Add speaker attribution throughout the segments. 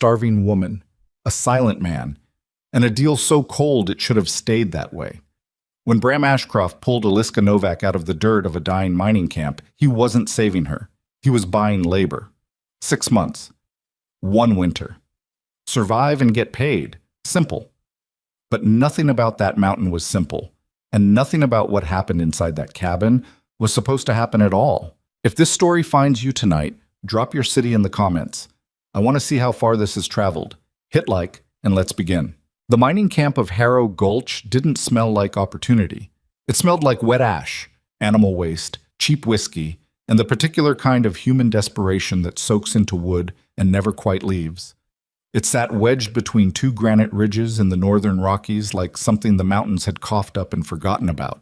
Speaker 1: starving woman, a silent man, and a deal so cold it should have stayed that way. When Bram Ashcroft pulled Aliska Novak out of the dirt of a dying mining camp, he wasn't saving her. He was buying labor. 6 months. 1 winter. Survive and get paid. Simple. But nothing about that mountain was simple, and nothing about what happened inside that cabin was supposed to happen at all. If this story finds you tonight, drop your city in the comments. I want to see how far this has traveled. Hit like, and let's begin. The mining camp of Harrow Gulch didn't smell like opportunity. It smelled like wet ash, animal waste, cheap whiskey, and the particular kind of human desperation that soaks into wood and never quite leaves. It sat wedged between 2 granite ridges in the northern Rockies like something the mountains had coughed up and forgotten about.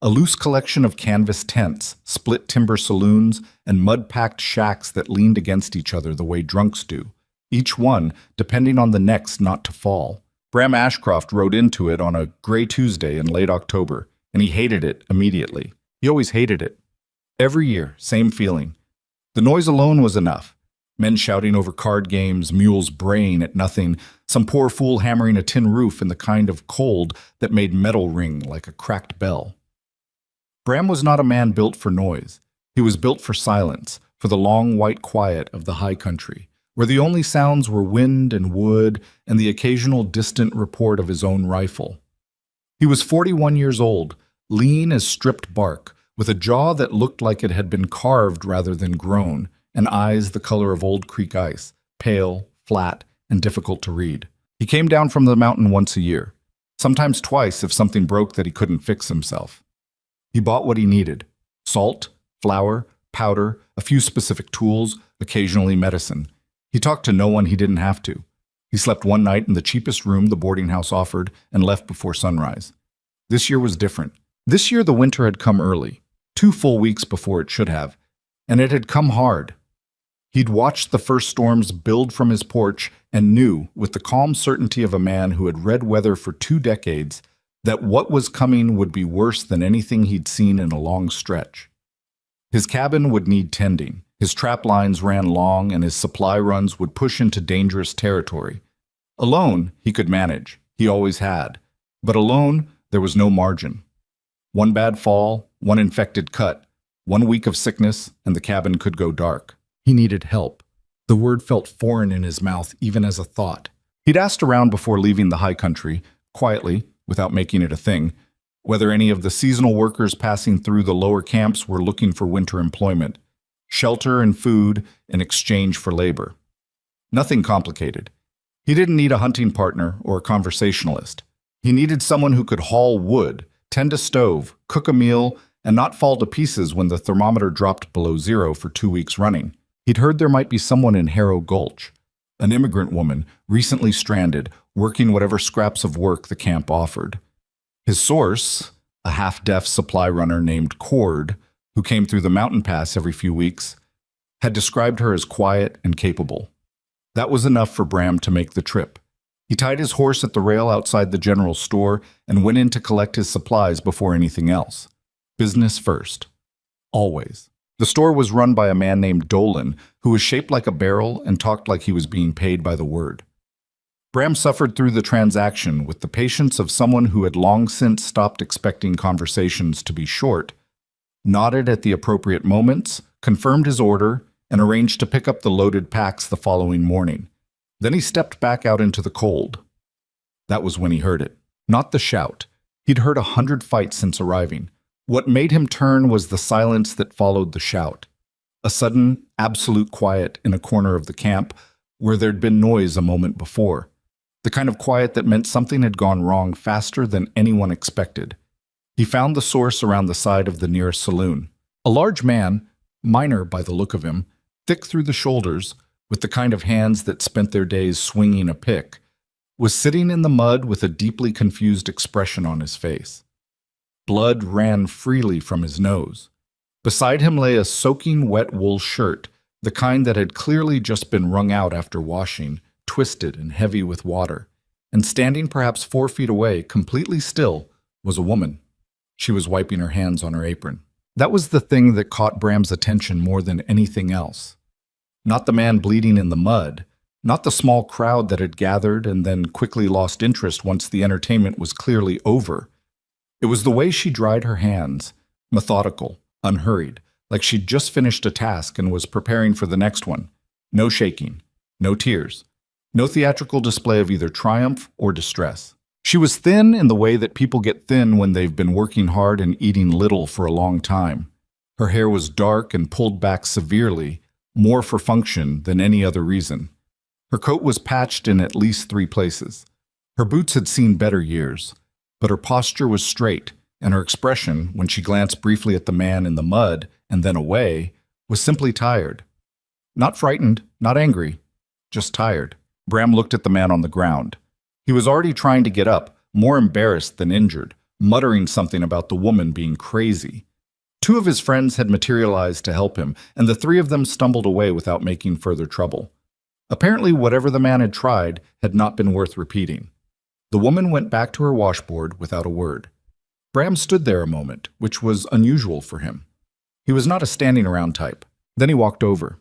Speaker 1: A loose collection of canvas tents, split timber saloons, and mud-packed shacks that leaned against each other the way drunks do, each one depending on the next not to fall. Bram Ashcroft rode into it on a gray Tuesday in late October, and he hated it immediately. He always hated it. Every year, same feeling. The noise alone was enough. Men shouting over card games, mules braying at nothing, some poor fool hammering a tin roof in the kind of cold that made metal ring like a cracked bell. Bram was not a man built for noise. He was built for silence, for the long white quiet of the high country, where the only sounds were wind and wood and the occasional distant report of his own rifle. He was 41 years old, lean as stripped bark, with a jaw that looked like it had been carved rather than grown, and eyes the color of old creek ice, pale, flat, and difficult to read. He came down from the mountain once a year, sometimes twice if something broke that he couldn't fix himself. He bought what he needed: salt, flour, powder, a few specific tools, occasionally medicine. He talked to no one he didn't have to. He slept one night in the cheapest room the boarding house offered and left before sunrise. This year was different. This year the winter had come early, 2 full weeks before it should have, and it had come hard. He'd watched the first storms build from his porch and knew, with the calm certainty of a man who had read weather for 2 decades, that what was coming would be worse than anything he'd seen in a long stretch. His cabin would need tending. His trap lines ran long, and his supply runs would push into dangerous territory. Alone, he could manage. He always had. But alone, there was no margin. 1 bad fall, 1 infected cut, 1 week of sickness, and the cabin could go dark. He needed help. The word felt foreign in his mouth, even as a thought. He'd asked around before leaving the high country, quietly, without making it a thing, whether any of the seasonal workers passing through the lower camps were looking for winter employment, shelter and food in exchange for labor. Nothing complicated. He didn't need a hunting partner or a conversationalist. He needed someone who could haul wood, tend a stove, cook a meal, and not fall to pieces when the thermometer dropped below 0 for 2 weeks running. He'd heard there might be someone in Harrow Gulch, an immigrant woman, recently stranded, working whatever scraps of work the camp offered. His source, a half-deaf supply runner named Cord, who came through the mountain pass every few weeks, had described her as quiet and capable. That was enough for Bram to make the trip. He tied his horse at the rail outside the general store and went in to collect his supplies before anything else. Business first. Always. The store was run by a man named Dolan, who was shaped like a barrel and talked like he was being paid by the word. Bram suffered through the transaction with the patience of someone who had long since stopped expecting conversations to be short, nodded at the appropriate moments, confirmed his order, and arranged to pick up the loaded packs the following morning. Then he stepped back out into the cold. That was when he heard it. Not the shout. He'd heard 100 fights since arriving. What made him turn was the silence that followed the shout. A sudden, absolute quiet in a corner of the camp where there'd been noise a moment before. The kind of quiet that meant something had gone wrong faster than anyone expected. He found the source around the side of the nearest saloon. A large man, minor by the look of him, thick through the shoulders, with the kind of hands that spent their days swinging a pick, was sitting in the mud with a deeply confused expression on his face. Blood ran freely from his nose. Beside him lay a soaking wet wool shirt, the kind that had clearly just been wrung out after washing, twisted and heavy with water. And standing perhaps 4 feet away, completely still, was a woman. She was wiping her hands on her apron. That was the thing that caught Bram's attention more than anything else. Not the man bleeding in the mud, Not the small crowd that had gathered and then quickly lost interest once the entertainment was clearly over. It was the way she dried her hands, methodical, unhurried, like she'd just finished a task and was preparing for the next one. No shaking, no tears, no theatrical display of either triumph or distress. She was thin in the way that people get thin when they've been working hard and eating little for a long time. Her hair was dark and pulled back severely, more for function than any other reason. Her coat was patched in at least 3 places. Her boots had seen better years, but her posture was straight, and her expression, when she glanced briefly at the man in the mud and then away, was simply tired. Not frightened, not angry, just tired. Bram looked at the man on the ground. He was already trying to get up, more embarrassed than injured, muttering something about the woman being crazy. 2 of his friends had materialized to help him, and the 3 of them stumbled away without making further trouble. Apparently, whatever the man had tried had not been worth repeating. The woman went back to her washboard without a word. Bram stood there a moment, which was unusual for him. He was not a standing around type. Then he walked over.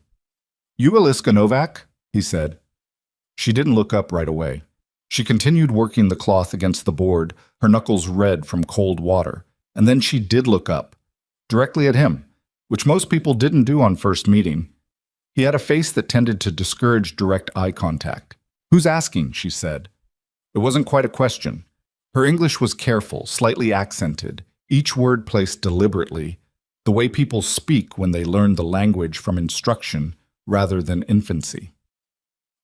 Speaker 1: "You Aliska Novak?" he said. She didn't look up right away. She continued working the cloth against the board, her knuckles red from cold water, and then she did look up, directly at him, which most people didn't do on first meeting. He had a face that tended to discourage direct eye contact. "Who's asking?" she said. It wasn't quite a question. Her English was careful, slightly accented, each word placed deliberately, the way people speak when they learn the language from instruction rather than infancy.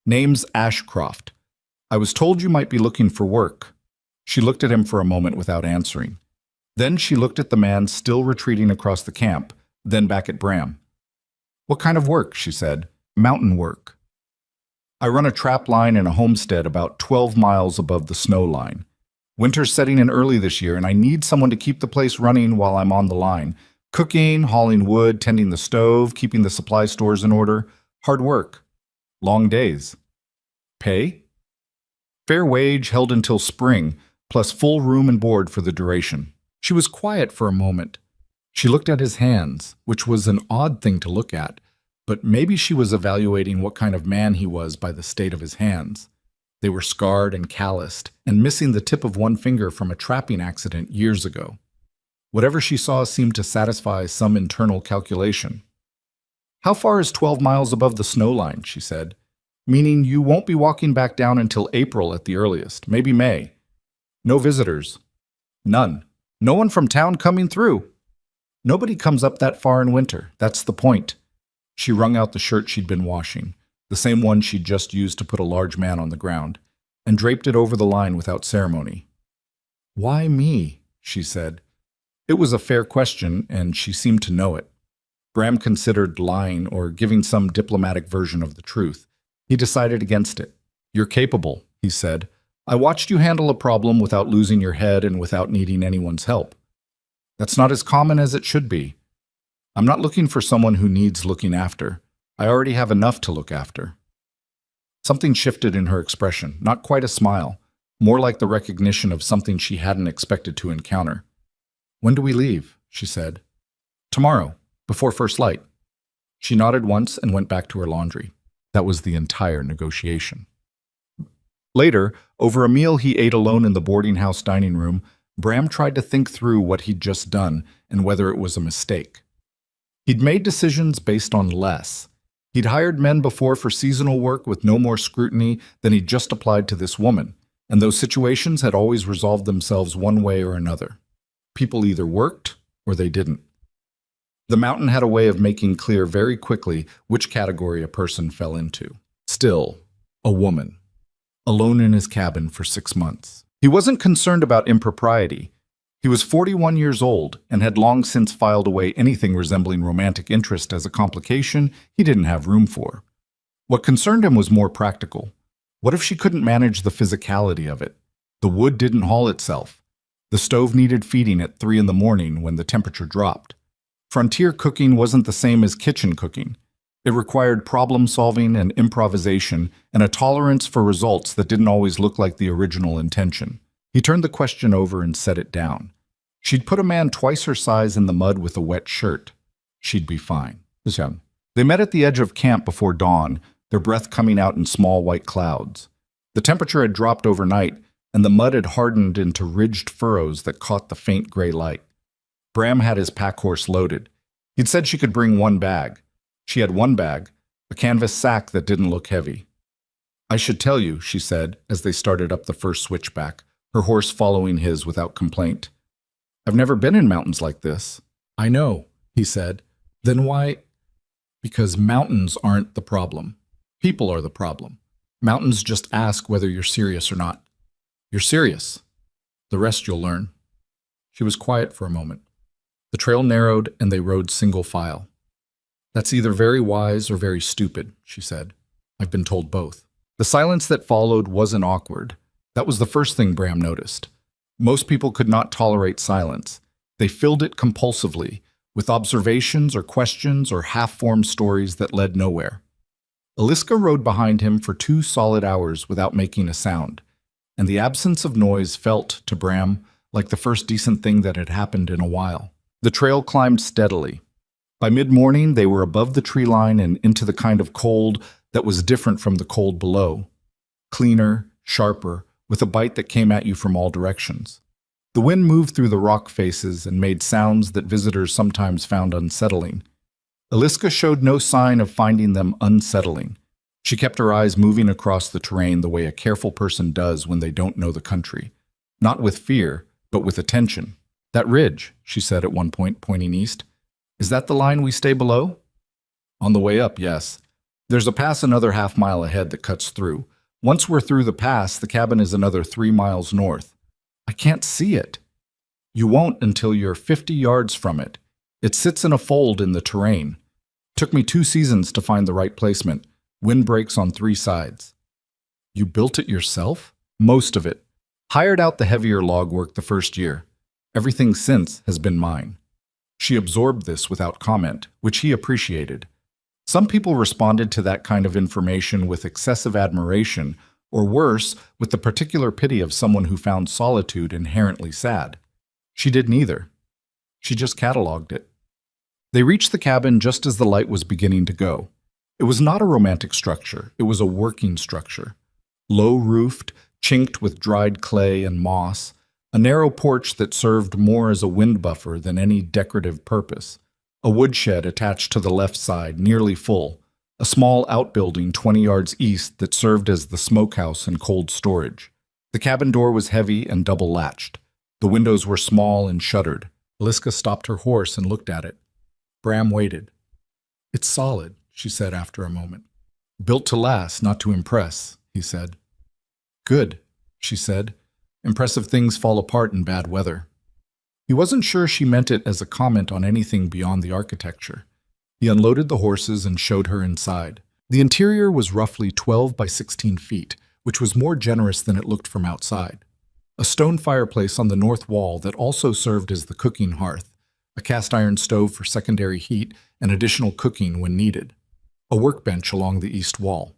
Speaker 1: "Name's Ashcroft. I was told you might be looking for work." She looked at him for a moment without answering. Then she looked at the man still retreating across the camp, then back at Bram. "What kind of work?" she said. "Mountain work. I run a trap line in a homestead about 12 miles above the snow line. Winter's setting in early this year, and I need someone to keep the place running while I'm on the line. Cooking, hauling wood, tending the stove, keeping the supply stores in order. Hard work. Long days. Pay? Fair wage held until spring, plus full room and board for the duration." She was quiet for a moment. She looked at his hands, which was an odd thing to look at, but maybe she was evaluating what kind of man he was by the state of his hands. They were scarred and calloused, and missing the tip of one finger from a trapping accident years ago. Whatever she saw seemed to satisfy some internal calculation. "How far is 12 miles above the snow line?" she said. "Meaning you won't be walking back down until April at the earliest, maybe May. No visitors. None. No one from town coming through. Nobody comes up that far in winter. That's the point." She wrung out the shirt she'd been washing, the same one she'd just used to put a large man on the ground, and draped it over the line without ceremony. "Why me?" she said. It was a fair question, and she seemed to know it. Bram considered lying or giving some diplomatic version of the truth. He decided against it. "You're capable," he said. "I watched you handle a problem without losing your head and without needing anyone's help. That's not as common as it should be. I'm not looking for someone who needs looking after. I already have enough to look after." Something shifted in her expression, not quite a smile, more like the recognition of something she hadn't expected to encounter. "When do we leave?" she said. "Tomorrow, before first light." She nodded once and went back to her laundry. That was the entire negotiation. Later, over a meal he ate alone in the boarding house dining room, Bram tried to think through what he'd just done and whether it was a mistake. He'd made decisions based on less. He'd hired men before for seasonal work with no more scrutiny than he'd just applied to this woman, and those situations had always resolved themselves one way or another. People either worked or they didn't. The mountain had a way of making clear very quickly which category a person fell into. Still, a woman. Alone in his cabin for 6 months. He wasn't concerned about impropriety. He was 41 years old and had long since filed away anything resembling romantic interest as a complication he didn't have room for. What concerned him was more practical. What if she couldn't manage the physicality of it? The wood didn't haul itself. The stove needed feeding at 3 in the morning when the temperature dropped. Frontier cooking wasn't the same as kitchen cooking. It required problem-solving and improvisation and a tolerance for results that didn't always look like the original intention. He turned the question over and set it down. She'd put a man twice her size in the mud with a wet shirt. She'd be fine. They met at the edge of camp before dawn, their breath coming out in small white clouds. The temperature had dropped overnight, and the mud had hardened into ridged furrows that caught the faint gray light. Bram had his pack horse loaded. He'd said she could bring one bag. She had one bag, a canvas sack that didn't look heavy. "I should tell you," she said, as they started up the first switchback, her horse following his without complaint. "I've never been in mountains like this." "I know," he said. "Then why?" "Because mountains aren't the problem. People are the problem. Mountains just ask whether you're serious or not. You're serious. The rest you'll learn." She was quiet for a moment. The trail narrowed and they rode single file. "That's either very wise or very stupid," she said. "I've been told both." The silence that followed wasn't awkward. That was the first thing Bram noticed. Most people could not tolerate silence. They filled it compulsively, with observations or questions or half-formed stories that led nowhere. Aliska rode behind him for 2 solid hours without making a sound, and the absence of noise felt, to Bram, like the first decent thing that had happened in a while. The trail climbed steadily. By mid-morning, they were above the tree line and into the kind of cold that was different from the cold below. Cleaner, sharper, with a bite that came at you from all directions. The wind moved through the rock faces and made sounds that visitors sometimes found unsettling. Aliska showed no sign of finding them unsettling. She kept her eyes moving across the terrain the way a careful person does when they don't know the country. Not with fear, but with attention. "That ridge," she said at one point, pointing east. "Is that the line we stay below?" "On the way up, yes. There's a pass another half-mile ahead that cuts through. Once we're through the pass, the cabin is another 3 miles north." "I can't see it." "You won't until you're 50 yards from it. It sits in a fold in the terrain. Took me 2 seasons to find the right placement. Windbreaks on 3 sides." "You built it yourself?" "Most of it. Hired out the heavier log work the first year. Everything since has been mine." She absorbed this without comment, which he appreciated. Some people responded to that kind of information with excessive admiration, or worse, with the particular pity of someone who found solitude inherently sad. She did neither. She just cataloged it. They reached the cabin just as the light was beginning to go. It was not a romantic structure, it was a working structure. Low-roofed, chinked with dried clay and moss, a narrow porch that served more as a wind buffer than any decorative purpose. A woodshed attached to the left side, nearly full. A small outbuilding 20 yards east that served as the smokehouse and cold storage. The cabin door was heavy and double-latched. The windows were small and shuttered. Aliska stopped her horse and looked at it. Bram waited. "It's solid," she said after a moment. "Built to last, not to impress," he said. "Good," she said. "Impressive things fall apart in bad weather." He wasn't sure she meant it as a comment on anything beyond the architecture. He unloaded the horses and showed her inside. The interior was roughly 12 by 16 feet, which was more generous than it looked from outside. A stone fireplace on the north wall that also served as the cooking hearth, a cast-iron stove for secondary heat and additional cooking when needed. A workbench along the east wall.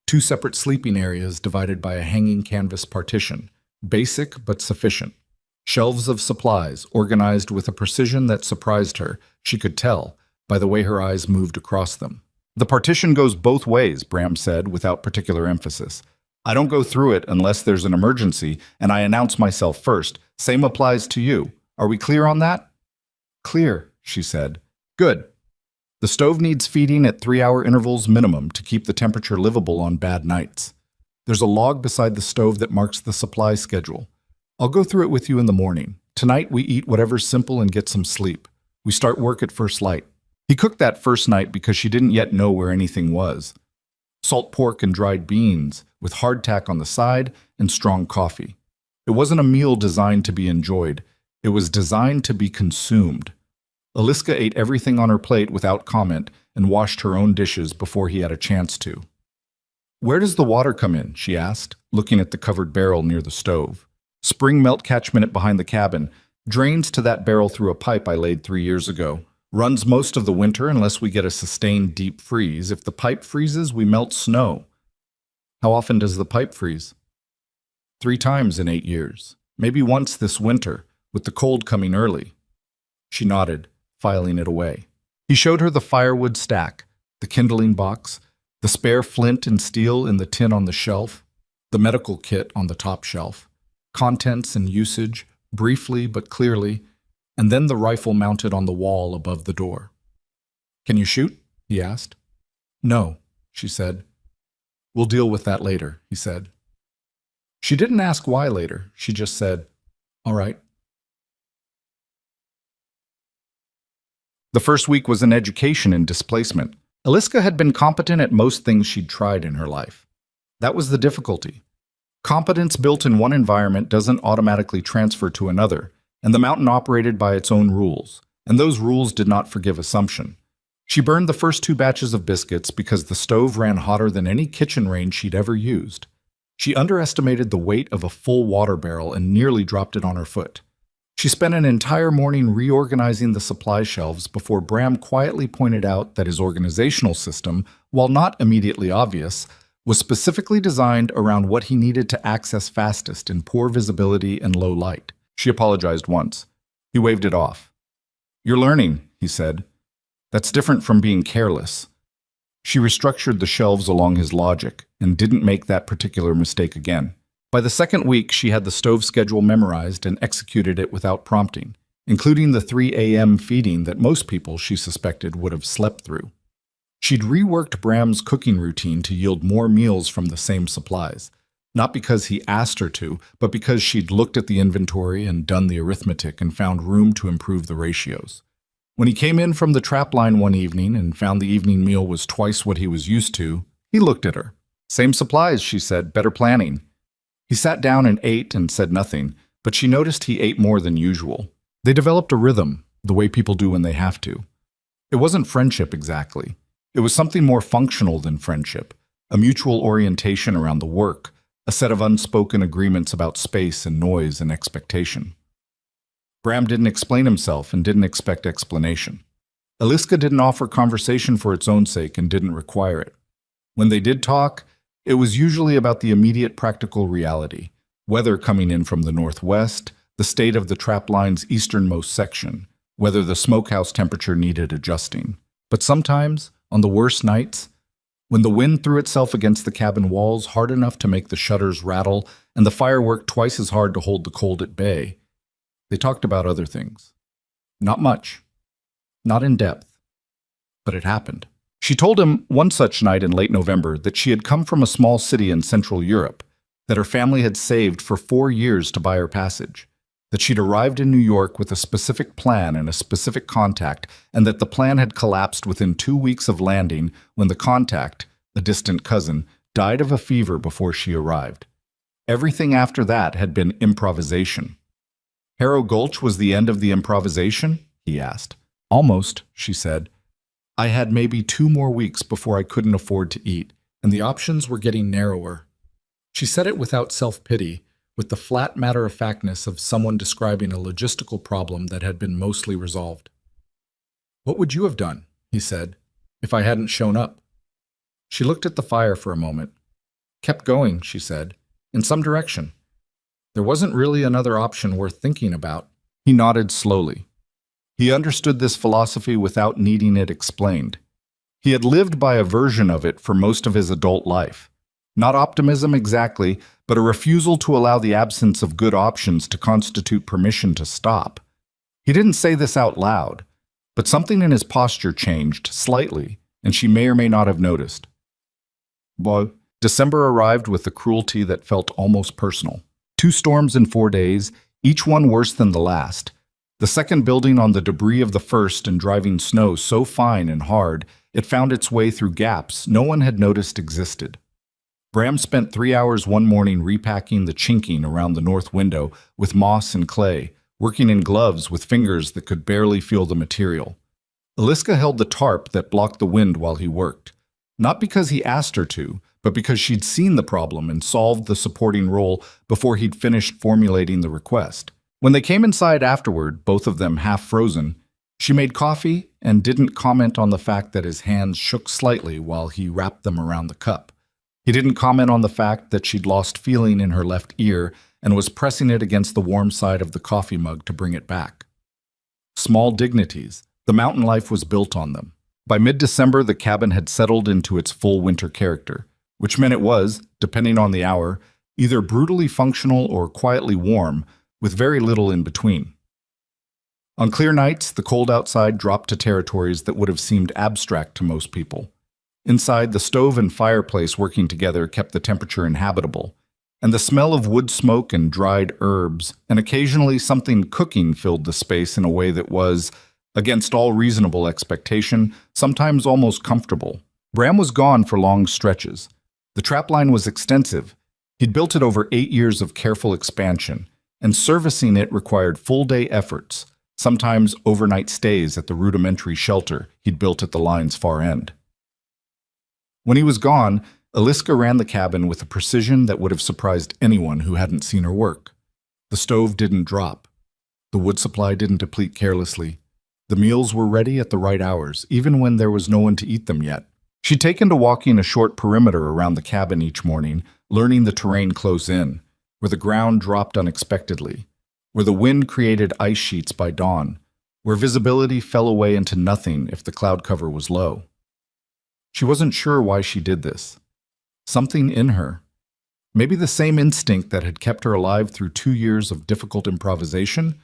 Speaker 1: 2 separate sleeping areas divided by a hanging canvas partition. Basic but sufficient. Shelves of supplies, organized with a precision that surprised her, she could tell, by the way her eyes moved across them. "The partition goes both ways," Bram said, without particular emphasis. "I don't go through it unless there's an emergency, and I announce myself first. Same applies to you. Are we clear on that?" "Clear," she said. "Good. The stove needs feeding at 3-hour intervals minimum to keep the temperature livable on bad nights. There's a log beside the stove that marks the supply schedule. I'll go through it with you in the morning. Tonight we eat whatever's simple and get some sleep. We start work at first light." He cooked that first night because she didn't yet know where anything was. Salt pork and dried beans, with hardtack on the side and strong coffee. It wasn't a meal designed to be enjoyed. It was designed to be consumed. Aliska ate everything on her plate without comment and washed her own dishes before he had a chance to. "Where does the water come in?" she asked, looking at the covered barrel near the stove. "Spring melt catchment behind the cabin. Drains to that barrel through a pipe I laid 3 years ago. Runs most of the winter unless we get a sustained deep freeze. If the pipe freezes, we melt snow." "How often does the pipe freeze?" 3 times in 8 years. Maybe once this winter, with the cold coming early." She nodded, filing it away. He showed her the firewood stack, the kindling box, the The spare flint and steel in the tin on the shelf, the medical kit on the top shelf, contents and usage, briefly but clearly, and then the rifle mounted on the wall above the door. "Can you shoot?" he asked. "No," she said. "We'll deal with that later," he said. She didn't ask why later. She just said, "All right." The first week was an education in displacement. Eliska had been competent at most things she'd tried in her life. That was the difficulty. Competence built in one environment doesn't automatically transfer to another, and the mountain operated by its own rules, and those rules did not forgive assumption. She burned the first 2 batches of biscuits because the stove ran hotter than any kitchen range she'd ever used. She underestimated the weight of a full water barrel and nearly dropped it on her foot. She spent an entire morning reorganizing the supply shelves before Bram quietly pointed out that his organizational system, while not immediately obvious, was specifically designed around what he needed to access fastest in poor visibility and low light. She apologized once. He waved it off. "You're learning," he said. "That's different from being careless." She restructured the shelves along his logic and didn't make that particular mistake again. By the second week, she had the stove schedule memorized and executed it without prompting, including the 3 a.m. feeding that most people, she suspected, would have slept through. She'd reworked Bram's cooking routine to yield more meals from the same supplies, not because he asked her to, but because she'd looked at the inventory and done the arithmetic and found room to improve the ratios. When he came in from the trapline one evening and found the evening meal was twice what he was used to, he looked at her. "Same supplies," she said, "better planning." He sat down and ate and said nothing, but she noticed he ate more than usual. They developed a rhythm, the way people do when they have to. It wasn't friendship exactly. It was something more functional than friendship, a mutual orientation around the work, a set of unspoken agreements about space and noise and expectation. Bram didn't explain himself and didn't expect explanation. Eliska didn't offer conversation for its own sake and didn't require it. When they did talk, it was usually about the immediate practical reality, weather coming in from the northwest, the state of the trapline's easternmost section, whether the smokehouse temperature needed adjusting. But sometimes, on the worst nights, when the wind threw itself against the cabin walls hard enough to make the shutters rattle and the fire worked twice as hard to hold the cold at bay, they talked about other things. Not much. Not in depth. But it happened. She told him one such night in late November that she had come from a small city in Central Europe, that her family had saved for 4 years to buy her passage, that she'd arrived in New York with a specific plan and a specific contact, and that the plan had collapsed within 2 weeks of landing when the contact, a distant cousin, died of a fever before she arrived. Everything after that had been improvisation. "Harrow Gulch was the end of the improvisation?" he asked. "Almost," she said. "I had maybe 2 more weeks before I couldn't afford to eat, and the options were getting narrower." She said it without self-pity, with the flat matter-of-factness of someone describing a logistical problem that had been mostly resolved. "What would you have done," he said, "if I hadn't shown up?" She looked at the fire for a moment. "Kept going," she said, "in some direction. There wasn't really another option worth thinking about." He nodded slowly. He understood this philosophy without needing it explained. He had lived by a version of it for most of his adult life. Not optimism exactly, but a refusal to allow the absence of good options to constitute permission to stop. He didn't say this out loud, but something in his posture changed slightly, and she may or may not have noticed. Well, December arrived with a cruelty that felt almost personal. 2 storms in 4 days, each one worse than the last. The second building on the debris of the first and driving snow so fine and hard, it found its way through gaps no one had noticed existed. Bram spent 3 hours one morning repacking the chinking around the north window with moss and clay, working in gloves with fingers that could barely feel the material. Eliska held the tarp that blocked the wind while he worked. Not because he asked her to, but because she'd seen the problem and solved the supporting role before he'd finished formulating the request. When they came inside afterward, both of them half frozen, she made coffee and didn't comment on the fact that his hands shook slightly while he wrapped them around the cup. He didn't comment on the fact that she'd lost feeling in her left ear and was pressing it against the warm side of the coffee mug to bring it back. Small dignities. The mountain life was built on them. By mid-December, the cabin had settled into its full winter character, which meant it was, depending on the hour, either brutally functional or quietly warm, with very little in between. On clear nights, the cold outside dropped to territories that would have seemed abstract to most people. Inside, the stove and fireplace working together kept the temperature inhabitable, and the smell of wood smoke and dried herbs, and occasionally something cooking filled the space in a way that was, against all reasonable expectation, sometimes almost comfortable. Bram was gone for long stretches. The trapline was extensive. He'd built it over 8 years of careful expansion, and servicing it required full-day efforts, sometimes overnight stays at the rudimentary shelter he'd built at the line's far end. When he was gone, Eliska ran the cabin with a precision that would have surprised anyone who hadn't seen her work. The stove didn't drop. The wood supply didn't deplete carelessly. The meals were ready at the right hours, even when there was no one to eat them yet. She'd taken to walking a short perimeter around the cabin each morning, learning the terrain close in, where the ground dropped unexpectedly, where the wind created ice sheets by dawn, where visibility fell away into nothing if the cloud cover was low. She wasn't sure why she did this. Something in her, maybe the same instinct that had kept her alive through 2 years of difficult improvisation,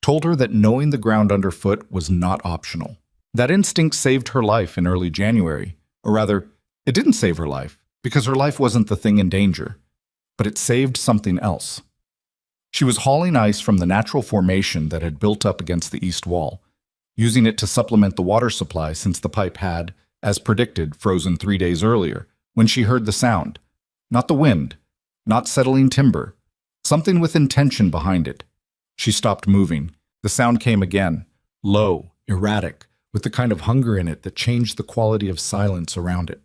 Speaker 1: told her that knowing the ground underfoot was not optional. That instinct saved her life in early January, or rather, it didn't save her life, because her life wasn't the thing in danger, but it saved something else. She was hauling ice from the natural formation that had built up against the east wall, using it to supplement the water supply since the pipe had, as predicted, frozen 3 days earlier, when she heard the sound. Not the wind, not settling timber, something with intention behind it. She stopped moving. The sound came again, low, erratic, with the kind of hunger in it that changed the quality of silence around it.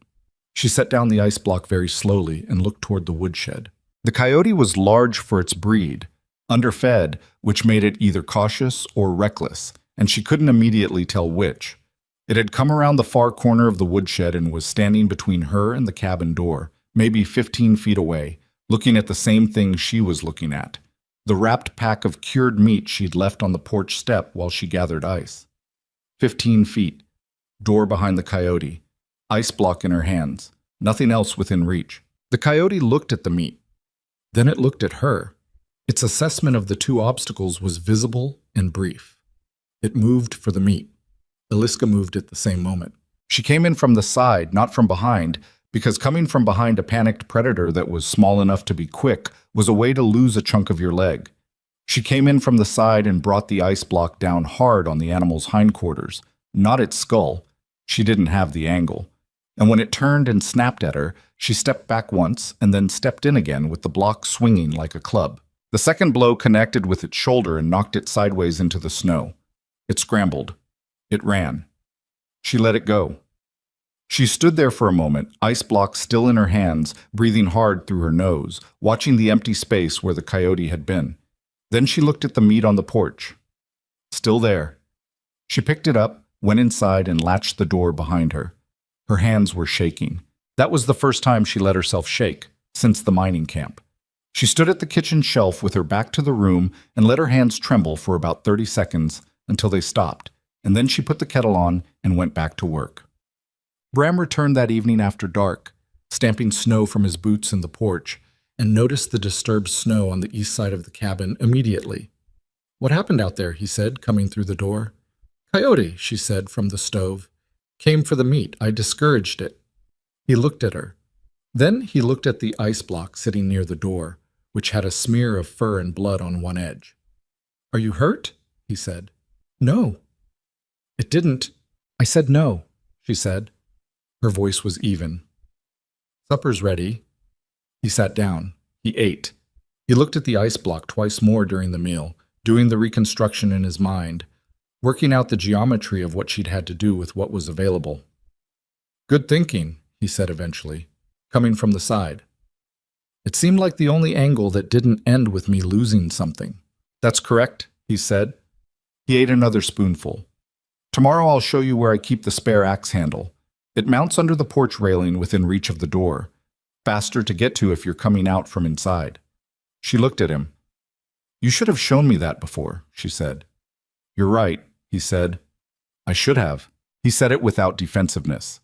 Speaker 1: She set down the ice block very slowly and looked toward the woodshed. The coyote was large for its breed, underfed, which made it either cautious or reckless, and she couldn't immediately tell which. It had come around the far corner of the woodshed and was standing between her and the cabin door, maybe 15 feet away, looking at the same thing she was looking at, the wrapped pack of cured meat she'd left on the porch step while she gathered ice. 15 feet, door behind the coyote, ice block in her hands, nothing else within reach. The coyote looked at the meat. Then it looked at her. Its assessment of the two obstacles was visible and brief. It moved for the meat. Eliska moved at the same moment. She came in from the side, not from behind, because coming from behind a panicked predator that was small enough to be quick was a way to lose a chunk of your leg. She came in from the side and brought the ice block down hard on the animal's hindquarters, not its skull. She didn't have the angle. And when it turned and snapped at her, she stepped back once and then stepped in again with the block swinging like a club. The second blow connected with its shoulder and knocked it sideways into the snow. It scrambled. It ran. She let it go. She stood there for a moment, ice block still in her hands, breathing hard through her nose, watching the empty space where the coyote had been. Then she looked at the meat on the porch. Still there. She picked it up, went inside, and latched the door behind her. Her hands were shaking. That was the first time she let herself shake, since the mining camp. She stood at the kitchen shelf with her back to the room and let her hands tremble for about 30 seconds until they stopped, and then she put the kettle on and went back to work. Bram returned that evening after dark, stamping snow from his boots in the porch, and noticed the disturbed snow on the east side of the cabin immediately. "What happened out there?" he said, coming through the door. "Coyote," she said from the stove. "Came for the meat. I discouraged it." He looked at her. Then he looked at the ice block sitting near the door, which had a smear of fur and blood on one edge. "Are you hurt?" he said. "No." "It didn't." "I said no," she said. Her voice was even. "Supper's ready." He sat down. He ate. He looked at the ice block twice more during the meal, doing the reconstruction in his mind, working out the geometry of what she'd had to do with what was available. "Good thinking," he said eventually, coming from the side. "It seemed like the only angle that didn't end with me losing something." "That's correct," he said. He ate another spoonful. "Tomorrow I'll show you where I keep the spare axe handle. It mounts under the porch railing within reach of the door. Faster to get to if you're coming out from inside." She looked at him. "You should have shown me that before," she said. "You're right," he said. "I should have." He said it without defensiveness.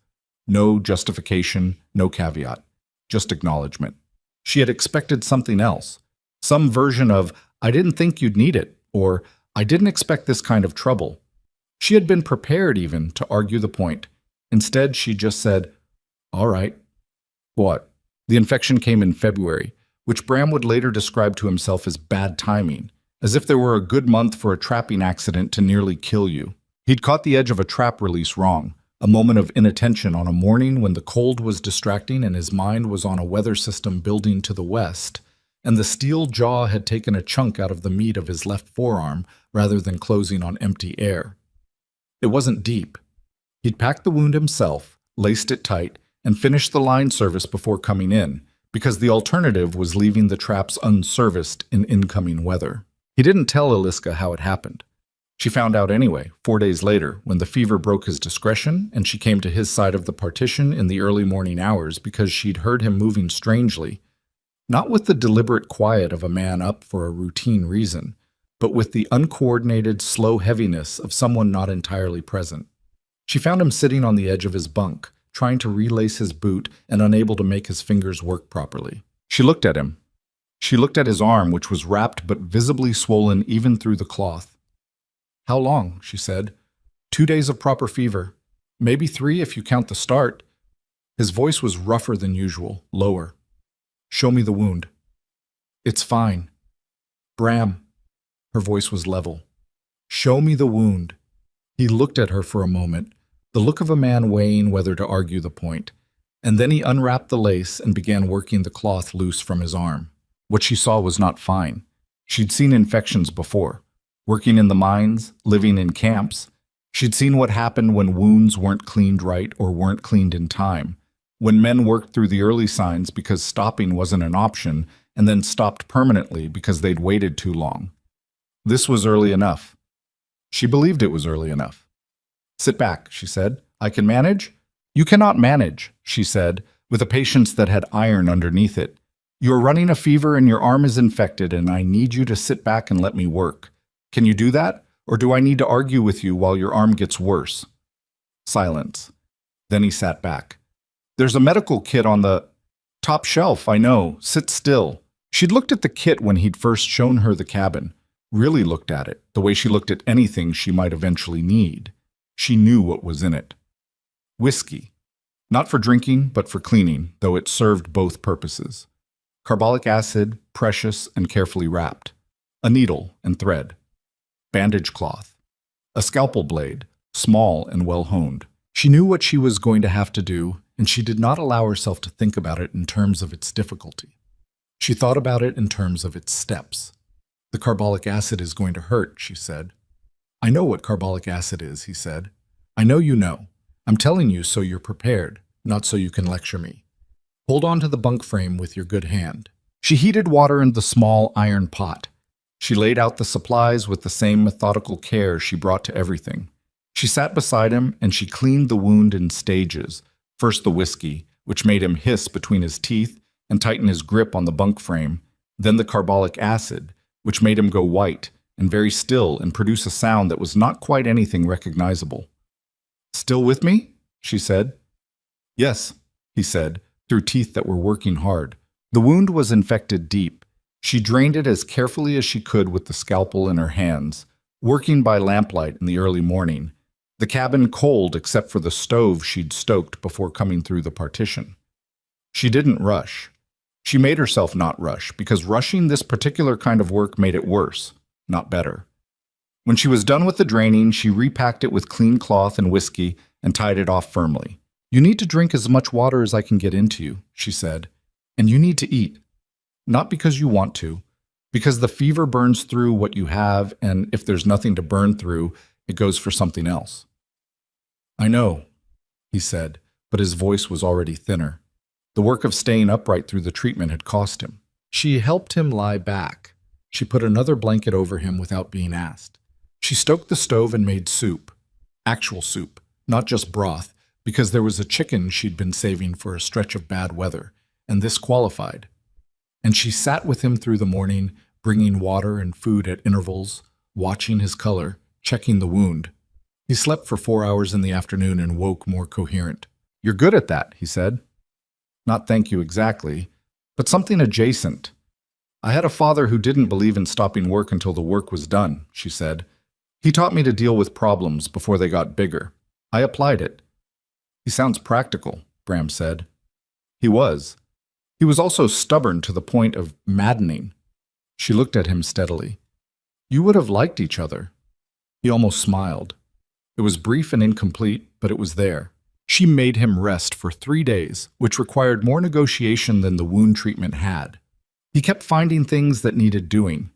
Speaker 1: No justification, no caveat, just acknowledgement. She had expected something else. Some version of, I didn't think you'd need it, or I didn't expect this kind of trouble. She had been prepared even to argue the point. Instead, she just said, all right. What? The infection came in February, which Bram would later describe to himself as bad timing, as if there were a good month for a trapping accident to nearly kill you. He'd caught the edge of a trap release wrong, a moment of inattention on a morning when the cold was distracting and his mind was on a weather system building to the west, and the steel jaw had taken a chunk out of the meat of his left forearm rather than closing on empty air. It wasn't deep. He'd packed the wound himself, laced it tight, and finished the line service before coming in, because the alternative was leaving the traps unserviced in incoming weather. He didn't tell Eliska how it happened. She found out anyway, 4 days later, when the fever broke his discretion and she came to his side of the partition in the early morning hours because she'd heard him moving strangely, not with the deliberate quiet of a man up for a routine reason, but with the uncoordinated, slow heaviness of someone not entirely present. She found him sitting on the edge of his bunk, trying to relace his boot and unable to make his fingers work properly. She looked at him. She looked at his arm, which was wrapped but visibly swollen even through the cloth. How long? She said. 2 days of proper fever. Maybe 3 if you count the start. His voice was rougher than usual, lower. Show me the wound. It's fine. Bram. Her voice was level. Show me the wound. He looked at her for a moment, the look of a man weighing whether to argue the point, and then he unwrapped the lace and began working the cloth loose from his arm. What she saw was not fine. She'd seen infections before. Working in the mines, living in camps, she'd seen what happened when wounds weren't cleaned right or weren't cleaned in time, when men worked through the early signs because stopping wasn't an option and then stopped permanently because they'd waited too long. This was early enough. She believed it was early enough. Sit back, she said. I can manage? You cannot manage, she said, with a patience that had iron underneath it. You're running a fever and your arm is infected, and I need you to sit back and let me work. Can you do that? Or do I need to argue with you while your arm gets worse? Silence. Then he sat back. There's a medical kit on the top shelf, I know. Sit still. She'd looked at the kit when he'd first shown her the cabin. Really looked at it, the way she looked at anything she might eventually need. She knew what was in it. Whiskey. Not for drinking, but for cleaning, though it served both purposes. Carbolic acid, precious and carefully wrapped. A needle and thread. Bandage cloth. A scalpel blade, small and well honed. She knew what she was going to have to do, and she did not allow herself to think about it in terms of its difficulty. She thought about it in terms of its steps. The carbolic acid is going to hurt, she said. I know what carbolic acid is, he said. I know you know. I'm telling you so you're prepared, not so you can lecture me. Hold on to the bunk frame with your good hand. She heated water in the small iron pot. She laid out the supplies with the same methodical care she brought to everything. She sat beside him and she cleaned the wound in stages. First the whiskey, which made him hiss between his teeth and tighten his grip on the bunk frame. Then the carbolic acid, which made him go white and very still and produce a sound that was not quite anything recognizable. Still with me? She said. Yes, he said, through teeth that were working hard. The wound was infected deep. She drained it as carefully as she could with the scalpel in her hands, working by lamplight in the early morning, the cabin cold except for the stove she'd stoked before coming through the partition. She didn't rush. She made herself not rush, because rushing this particular kind of work made it worse, not better. When she was done with the draining, she repacked it with clean cloth and whiskey and tied it off firmly. You need to drink as much water as I can get into you, she said, and you need to eat. Not because you want to, because the fever burns through what you have, and if there's nothing to burn through, it goes for something else. I know, he said, but his voice was already thinner. The work of staying upright through the treatment had cost him. She helped him lie back. She put another blanket over him without being asked. She stoked the stove and made soup. Actual soup, not just broth, because there was a chicken she'd been saving for a stretch of bad weather, and this qualified. And she sat with him through the morning, bringing water and food at intervals, watching his color, checking the wound. He slept for 4 hours in the afternoon and woke more coherent. "You're good at that," he said. "Not thank you exactly, but something adjacent." "I had a father who didn't believe in stopping work until the work was done," she said. "He taught me to deal with problems before they got bigger. I applied it." "He sounds practical," Bram said. He was. He was also stubborn to the point of maddening. She looked at him steadily. "You would have liked each other." He almost smiled. It was brief and incomplete, but it was there. She made him rest for 3 days, which required more negotiation than the wound treatment had. He kept finding things that needed doing.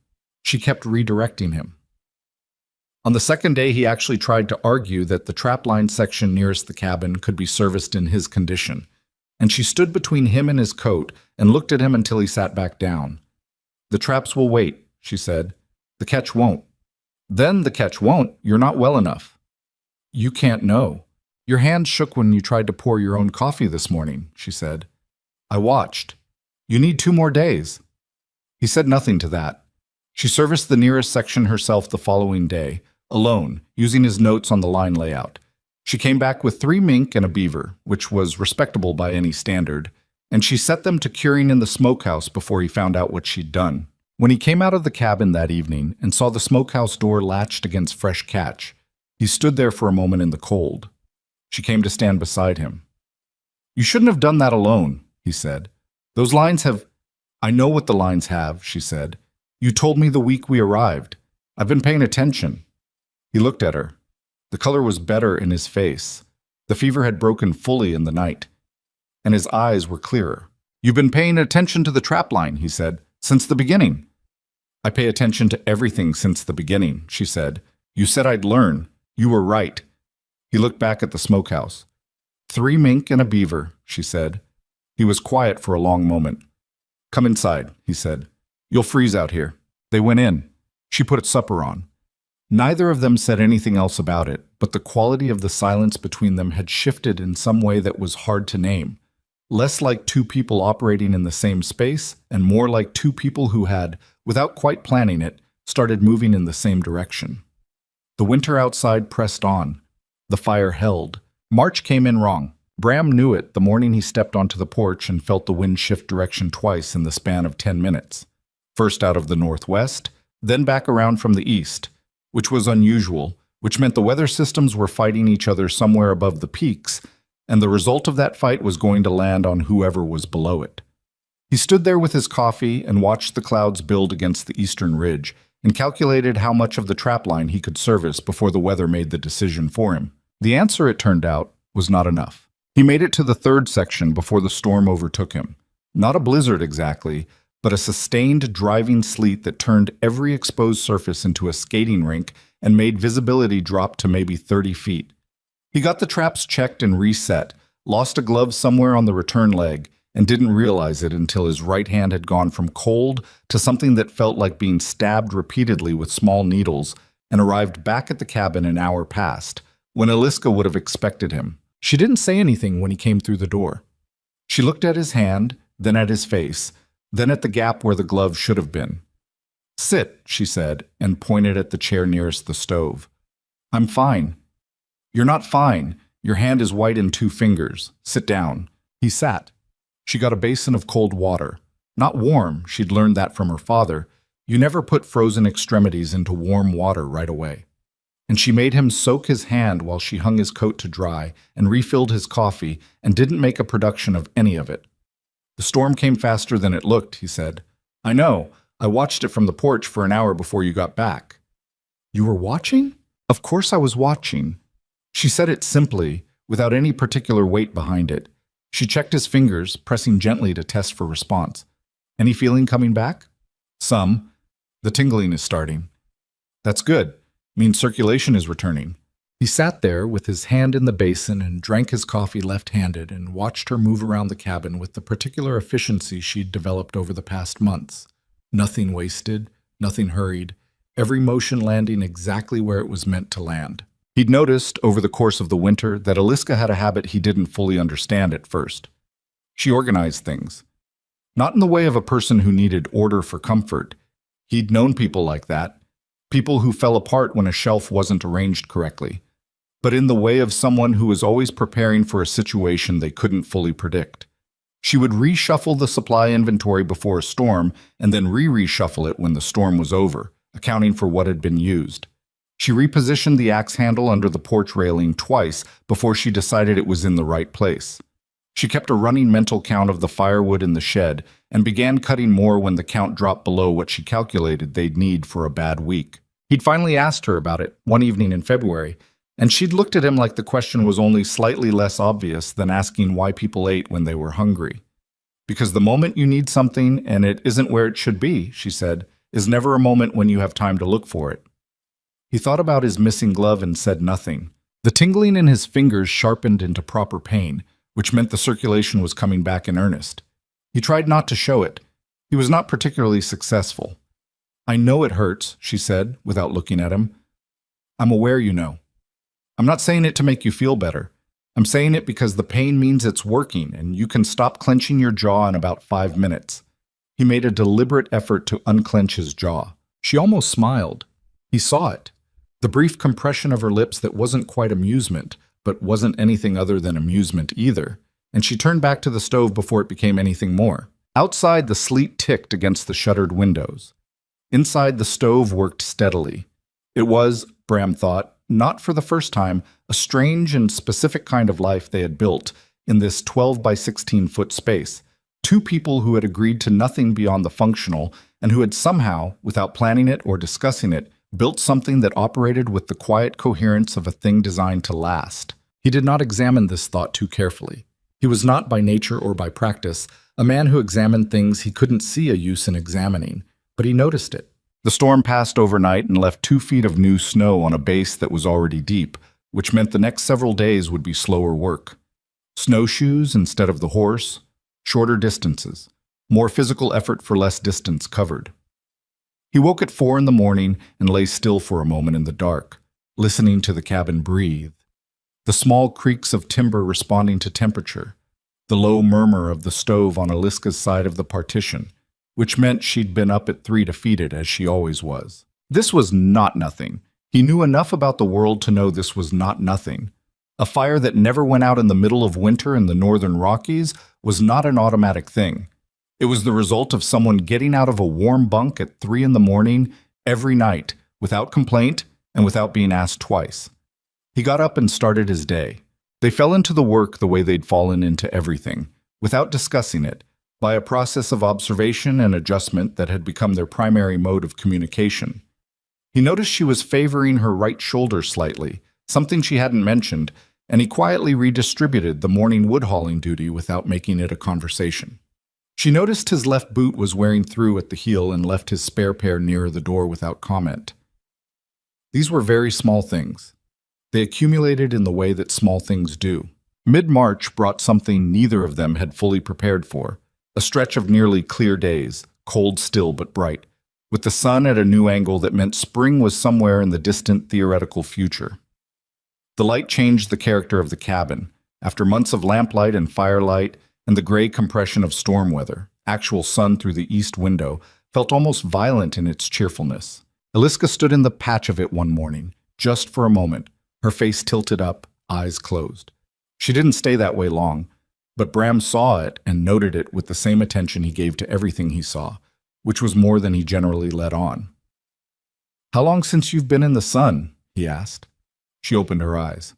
Speaker 1: She kept redirecting him. On the second day, he actually tried to argue that the trapline section nearest the cabin could be serviced in his condition, and she stood between him and his coat and looked at him until he sat back down. "The traps will wait," she said. "The catch won't." "Then the catch won't. You're not well enough." "You can't know. Your hand shook when you tried to pour your own coffee this morning," she said. "I watched. You need 2 more days." He said nothing to that. She serviced the nearest section herself the following day, alone, using his notes on the line layout. She came back with 3 mink and a beaver, which was respectable by any standard, and she set them to curing in the smokehouse before he found out what she'd done. When he came out of the cabin that evening and saw the smokehouse door latched against fresh catch, he stood there for a moment in the cold. She came to stand beside him. "You shouldn't have done that alone," he said. "Those lines have—" "I know what the lines have," she said. "You told me the week we arrived. I've been paying attention." He looked at her. The color was better in his face. The fever had broken fully in the night, and his eyes were clearer. "You've been paying attention to the trapline," he said, "since the beginning." "I pay attention to everything since the beginning," she said. "You said I'd learn. You were right." He looked back at the smokehouse. 3 mink and a beaver," she said. He was quiet for a long moment. "Come inside," he said. "You'll freeze out here." They went in. She put supper on. Neither of them said anything else about it, but the quality of the silence between them had shifted in some way that was hard to name. Less like 2 people operating in the same space, and more like 2 people who had, without quite planning it, started moving in the same direction. The winter outside pressed on. The fire held. March came in wrong. Bram knew it the morning he stepped onto the porch and felt the wind shift direction twice in the span of 10 minutes. First out of the northwest, then back around from the east, which was unusual, which meant the weather systems were fighting each other somewhere above the peaks, and the result of that fight was going to land on whoever was below it. He stood there with his coffee and watched the clouds build against the eastern ridge, and calculated how much of the trapline he could service before the weather made the decision for him. The answer, it turned out, was not enough. He made it to the 3rd section before the storm overtook him. Not a blizzard exactly, but a sustained driving sleet that turned every exposed surface into a skating rink and made visibility drop to maybe 30 feet. He got the traps checked and reset, lost a glove somewhere on the return leg, and didn't realize it until his right hand had gone from cold to something that felt like being stabbed repeatedly with small needles, and arrived back at the cabin an hour past, when Eliska would have expected him. She didn't say anything when he came through the door. She looked at his hand, then at his face, then at the gap where the glove should have been. "Sit," she said, and pointed at the chair nearest the stove. "I'm fine." "You're not fine. Your hand is white in 2 fingers. Sit down." He sat. She got a basin of cold water. Not warm, she'd learned that from her father. You never put frozen extremities into warm water right away. And she made him soak his hand while she hung his coat to dry and refilled his coffee and didn't make a production of any of it. "The storm came faster than it looked," he said. "I know. I watched it from the porch for an hour before you got back." "You were watching?" "Of course I was watching." She said it simply, without any particular weight behind it. She checked his fingers, pressing gently to test for response. "Any feeling coming back?" "Some. The tingling is starting." "That's good. Means circulation is returning." He sat there with his hand in the basin and drank his coffee left-handed and watched her move around the cabin with the particular efficiency she'd developed over the past months. Nothing wasted, nothing hurried, every motion landing exactly where it was meant to land. He'd noticed, over the course of the winter, that Eliska had a habit he didn't fully understand at first. She organized things. Not in the way of a person who needed order for comfort. He'd known people like that. People who fell apart when a shelf wasn't arranged correctly. but in the way of someone who was always preparing for a situation they couldn't fully predict. She would reshuffle the supply inventory before a storm and then reshuffle it when the storm was over, accounting for what had been used. She repositioned the axe handle under the porch railing twice before she decided it was in the right place. She kept a running mental count of the firewood in the shed and began cutting more when the count dropped below what she calculated they'd need for a bad week. He'd finally asked her about it one evening in February, and she'd looked at him like the question was only slightly less obvious than asking why people ate when they were hungry. Because the moment you need something and it isn't where it should be, she said, is never a moment when you have time to look for it. He thought about his missing glove and said nothing. The tingling in his fingers sharpened into proper pain, which meant the circulation was coming back in earnest. He tried not to show it. He was not particularly successful. "I know it hurts," she said, without looking at him. "I'm aware you know. I'm not saying it to make you feel better. I'm saying it because the pain means it's working and you can stop clenching your jaw in about 5 minutes." He made a deliberate effort to unclench his jaw. She almost smiled. He saw it. The brief compression of her lips that wasn't quite amusement, but wasn't anything other than amusement either, and she turned back to the stove before it became anything more. Outside, the sleet ticked against the shuttered windows. Inside, the stove worked steadily. It was, Bram thought, not for the first time, a strange and specific kind of life they had built in this 12 by 16-foot space. Two people who had agreed to nothing beyond the functional and who had somehow, without planning it or discussing it, built something that operated with the quiet coherence of a thing designed to last. He did not examine this thought too carefully. He was not by nature or by practice a man who examined things he couldn't see a use in examining, but he noticed it. The storm passed overnight and left 2 feet of new snow on a base that was already deep, which meant the next several days would be slower work. Snowshoes instead of the horse, shorter distances, more physical effort for less distance covered. He woke at 4 in the morning and lay still for a moment in the dark, listening to the cabin breathe. The small creaks of timber responding to temperature, the low murmur of the stove on Aliska's side of the partition, which meant she'd been up at 3 to feed it as she always was. This was not nothing. He knew enough about the world to know this was not nothing. A fire that never went out in the middle of winter in the northern Rockies was not an automatic thing. It was the result of someone getting out of a warm bunk at 3 in the morning every night, without complaint and without being asked twice. He got up and started his day. They fell into the work the way they'd fallen into everything, without discussing it, by a process of observation and adjustment that had become their primary mode of communication. He noticed she was favoring her right shoulder slightly, something she hadn't mentioned, and he quietly redistributed the morning wood hauling duty without making it a conversation. She noticed his left boot was wearing through at the heel and left his spare pair nearer the door without comment. These were very small things. They accumulated in the way that small things do. Mid-March brought something neither of them had fully prepared for, a stretch of nearly clear days, cold still but bright, with the sun at a new angle that meant spring was somewhere in the distant theoretical future. The light changed the character of the cabin. After months of lamplight and firelight and the gray compression of storm weather, actual sun through the east window felt almost violent in its cheerfulness. Aliska stood in the patch of it one morning, just for a moment, her face tilted up, eyes closed. She didn't stay that way long, but Bram saw it and noted it with the same attention he gave to everything he saw, which was more than he generally let on. "How long since you've been in the sun?" he asked. She opened her eyes.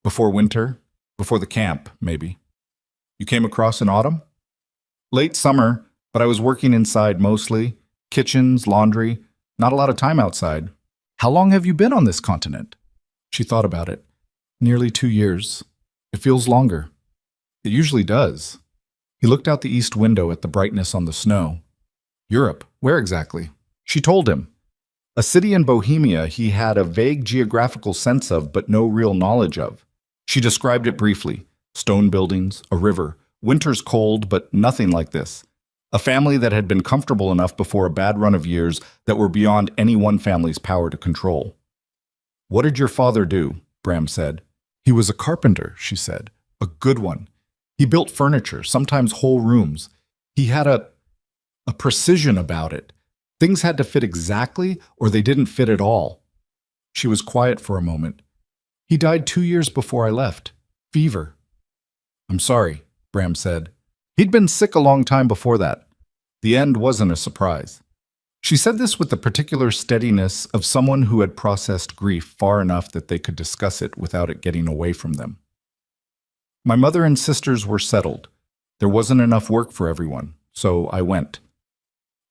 Speaker 1: "Before winter? Before the camp, maybe. You came across in autumn?" "Late summer, but I was working inside mostly. Kitchens, laundry, not a lot of time outside." "How long have you been on this continent?" She thought about it. "Nearly 2 years. It feels longer." "It usually does." He looked out the east window at the brightness on the snow. "Europe, where exactly?" She told him. A city in Bohemia he had a vague geographical sense of but no real knowledge of. She described it briefly. Stone buildings, a river, winters cold, but nothing like this. A family that had been comfortable enough before a bad run of years that were beyond any one family's power to control. "What did your father do?" Bram said. "He was a carpenter," she said. "A good one. He built furniture, sometimes whole rooms. He had a precision about it. Things had to fit exactly or they didn't fit at all." She was quiet for a moment. He died 2 years before I left. Fever. I'm sorry, Bram said. He'd been sick a long time before that. The end wasn't a surprise. She said this with the particular steadiness of someone who had processed grief far enough that they could discuss it without it getting away from them. My mother and sisters were settled. There wasn't enough work for everyone, so I went.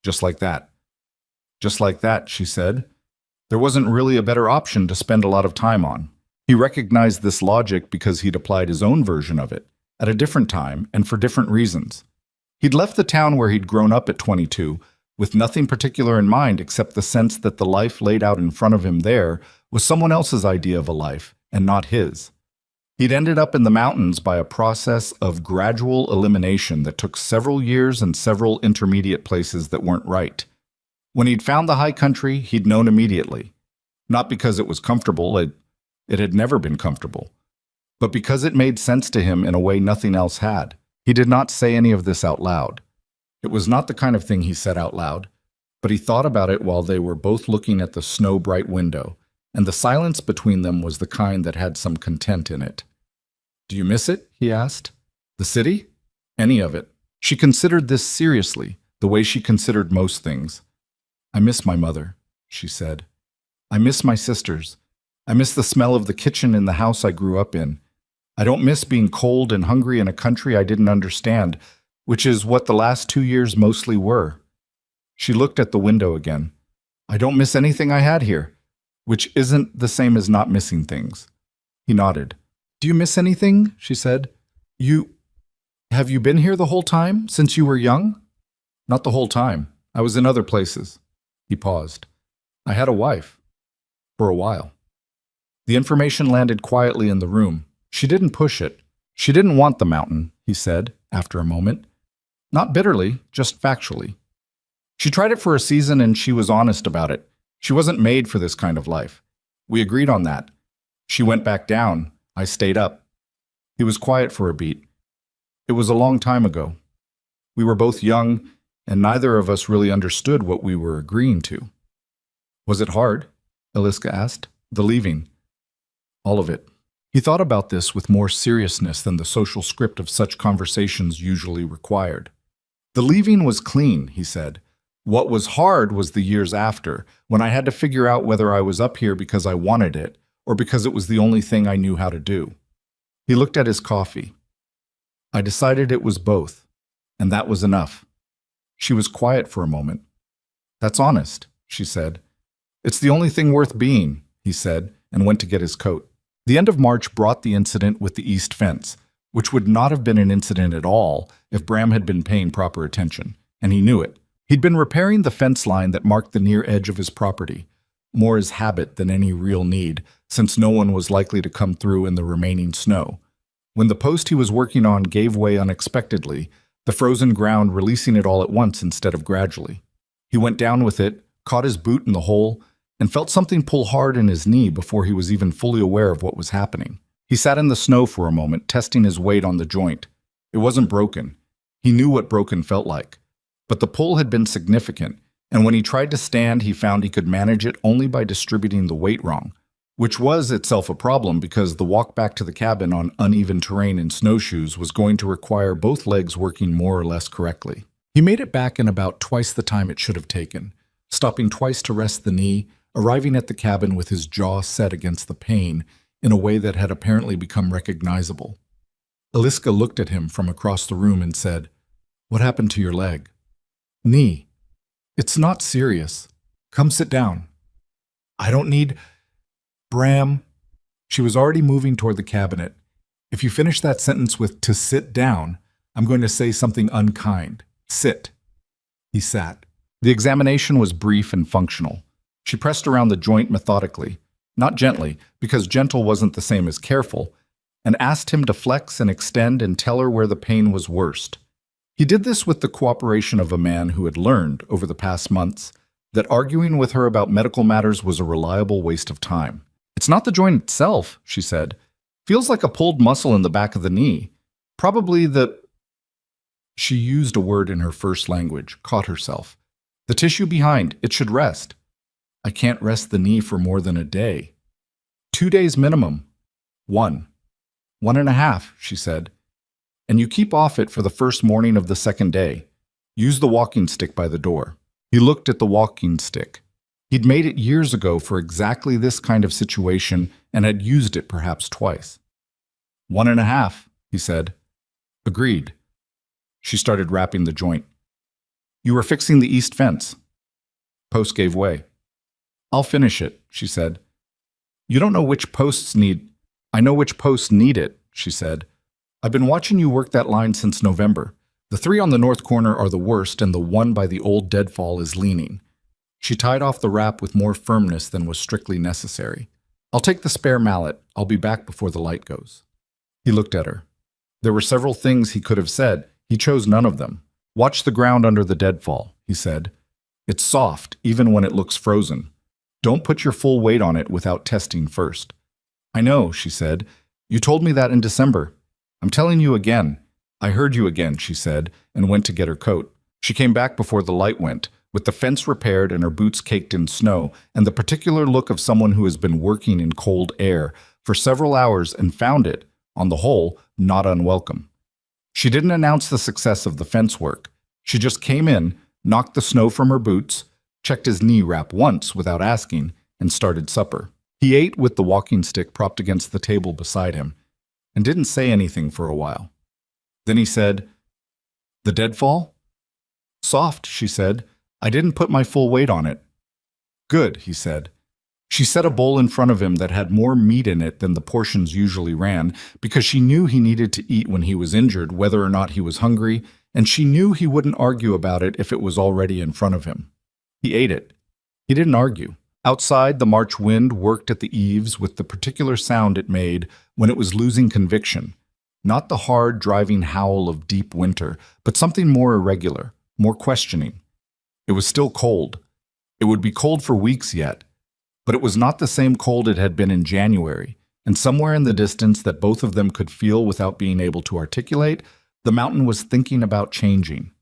Speaker 1: Just like that. Just like that, she said. There wasn't really a better option to spend a lot of time on. He recognized this logic because he'd applied his own version of it, at a different time and for different reasons. He'd left the town where he'd grown up at 22, with nothing particular in mind except the sense that the life laid out in front of him there was someone else's idea of a life, and not his. He'd ended up in the mountains by a process of gradual elimination that took several years and several intermediate places that weren't right. When he'd found the high country, he'd known immediately. Not because it was comfortable, it had never been comfortable, but because it made sense to him in a way nothing else had. He did not say any of this out loud. It was not the kind of thing he said out loud, but he thought about it while they were both looking at the snow-bright window, and the silence between them was the kind that had some content in it. Do you miss it? He asked. The city? Any of it. She considered this seriously, the way she considered most things. I miss my mother, she said. I miss my sisters. I miss the smell of the kitchen in the house I grew up in. I don't miss being cold and hungry in a country I didn't understand, which is what the last 2 years mostly were. She looked at the window again. I don't miss anything I had here, which isn't the same as not missing things. He nodded. Do you miss anything? She said. Have you been here the whole time, since you were young? Not the whole time. I was in other places. He paused. I had a wife. For a while. The information landed quietly in the room. She didn't push it. She didn't want the mountain, he said, after a moment. Not bitterly, just factually. She tried it for a season and she was honest about it. She wasn't made for this kind of life. We agreed on that. She went back down. I stayed up. He was quiet for a beat. It was a long time ago. We were both young, and neither of us really understood what we were agreeing to. Was it hard? Eliska asked. The leaving. All of it. He thought about this with more seriousness than the social script of such conversations usually required. The leaving was clean, he said. What was hard was the years after, when I had to figure out whether I was up here because I wanted it, or because it was the only thing I knew how to do. He looked at his coffee. I decided it was both, and that was enough. She was quiet for a moment. That's honest, she said. It's the only thing worth being, he said, and went to get his coat. The end of March brought the incident with the east fence, which would not have been an incident at all if Bram had been paying proper attention, and he knew it. He'd been repairing the fence line that marked the near edge of his property, more as habit than any real need, since no one was likely to come through in the remaining snow. When the post he was working on gave way unexpectedly, the frozen ground releasing it all at once instead of gradually. He went down with it, caught his boot in the hole, and felt something pull hard in his knee before he was even fully aware of what was happening. He sat in the snow for a moment, testing his weight on the joint. It wasn't broken. He knew what broken felt like. But the pull had been significant, and when he tried to stand, he found he could manage it only by distributing the weight wrong, which was itself a problem because the walk back to the cabin on uneven terrain in snowshoes was going to require both legs working more or less correctly. He made it back in about twice the time it should have taken, stopping twice to rest the knee, arriving at the cabin with his jaw set against the pane in a way that had apparently become recognizable. Eliska looked at him from across the room and said, What happened to your leg? Knee. It's not serious. Come sit down. I don't need... Bram. She was already moving toward the cabinet. If you finish that sentence with to sit down, I'm going to say something unkind. Sit. He sat. The examination was brief and functional. She pressed around the joint methodically, not gently, because gentle wasn't the same as careful, and asked him to flex and extend and tell her where the pain was worst. He did this with the cooperation of a man who had learned, over the past months, that arguing with her about medical matters was a reliable waste of time. It's not the joint itself, she said. Feels like a pulled muscle in the back of the knee. Probably the... She used a word in her first language, caught herself. The tissue behind, it should rest. I can't rest the knee for more than a day. 2 days minimum. 1. 1.5, she said. And you keep off it for the first morning of the second day. Use the walking stick by the door. He looked at the walking stick. He'd made it years ago for exactly this kind of situation and had used it perhaps twice. 1.5, he said. Agreed. She started wrapping the joint. You were fixing the east fence. Post gave way. I'll finish it, she said. You don't know which posts need... I know which posts need it, she said. I've been watching you work that line since November. The 3 on the north corner are the worst, and the one by the old deadfall is leaning. She tied off the wrap with more firmness than was strictly necessary. I'll take the spare mallet. I'll be back before the light goes. He looked at her. There were several things he could have said. He chose none of them. Watch the ground under the deadfall, he said. It's soft, even when it looks frozen. Don't put your full weight on it without testing first. I know, she said. You told me that in December. I'm telling you again. I heard you again, she said, and went to get her coat. She came back before the light went, with the fence repaired and her boots caked in snow, and the particular look of someone who has been working in cold air for several hours and found it, on the whole, not unwelcome. She didn't announce the success of the fence work. She just came in, knocked the snow from her boots, checked his knee wrap once without asking, and started supper. He ate with the walking stick propped against the table beside him, and didn't say anything for a while. Then he said, The deadfall? Soft, she said. I didn't put my full weight on it. Good, he said. She set a bowl in front of him that had more meat in it than the portions usually ran, because she knew he needed to eat when he was injured, whether or not he was hungry, and she knew he wouldn't argue about it if it was already in front of him. He ate it. He didn't argue. Outside, the March wind worked at the eaves with the particular sound it made when it was losing conviction. Not the hard, driving howl of deep winter, but something more irregular, more questioning. It was still cold. It would be cold for weeks yet. But it was not the same cold it had been in January, and somewhere in the distance that both of them could feel without being able to articulate, the mountain was thinking about changing.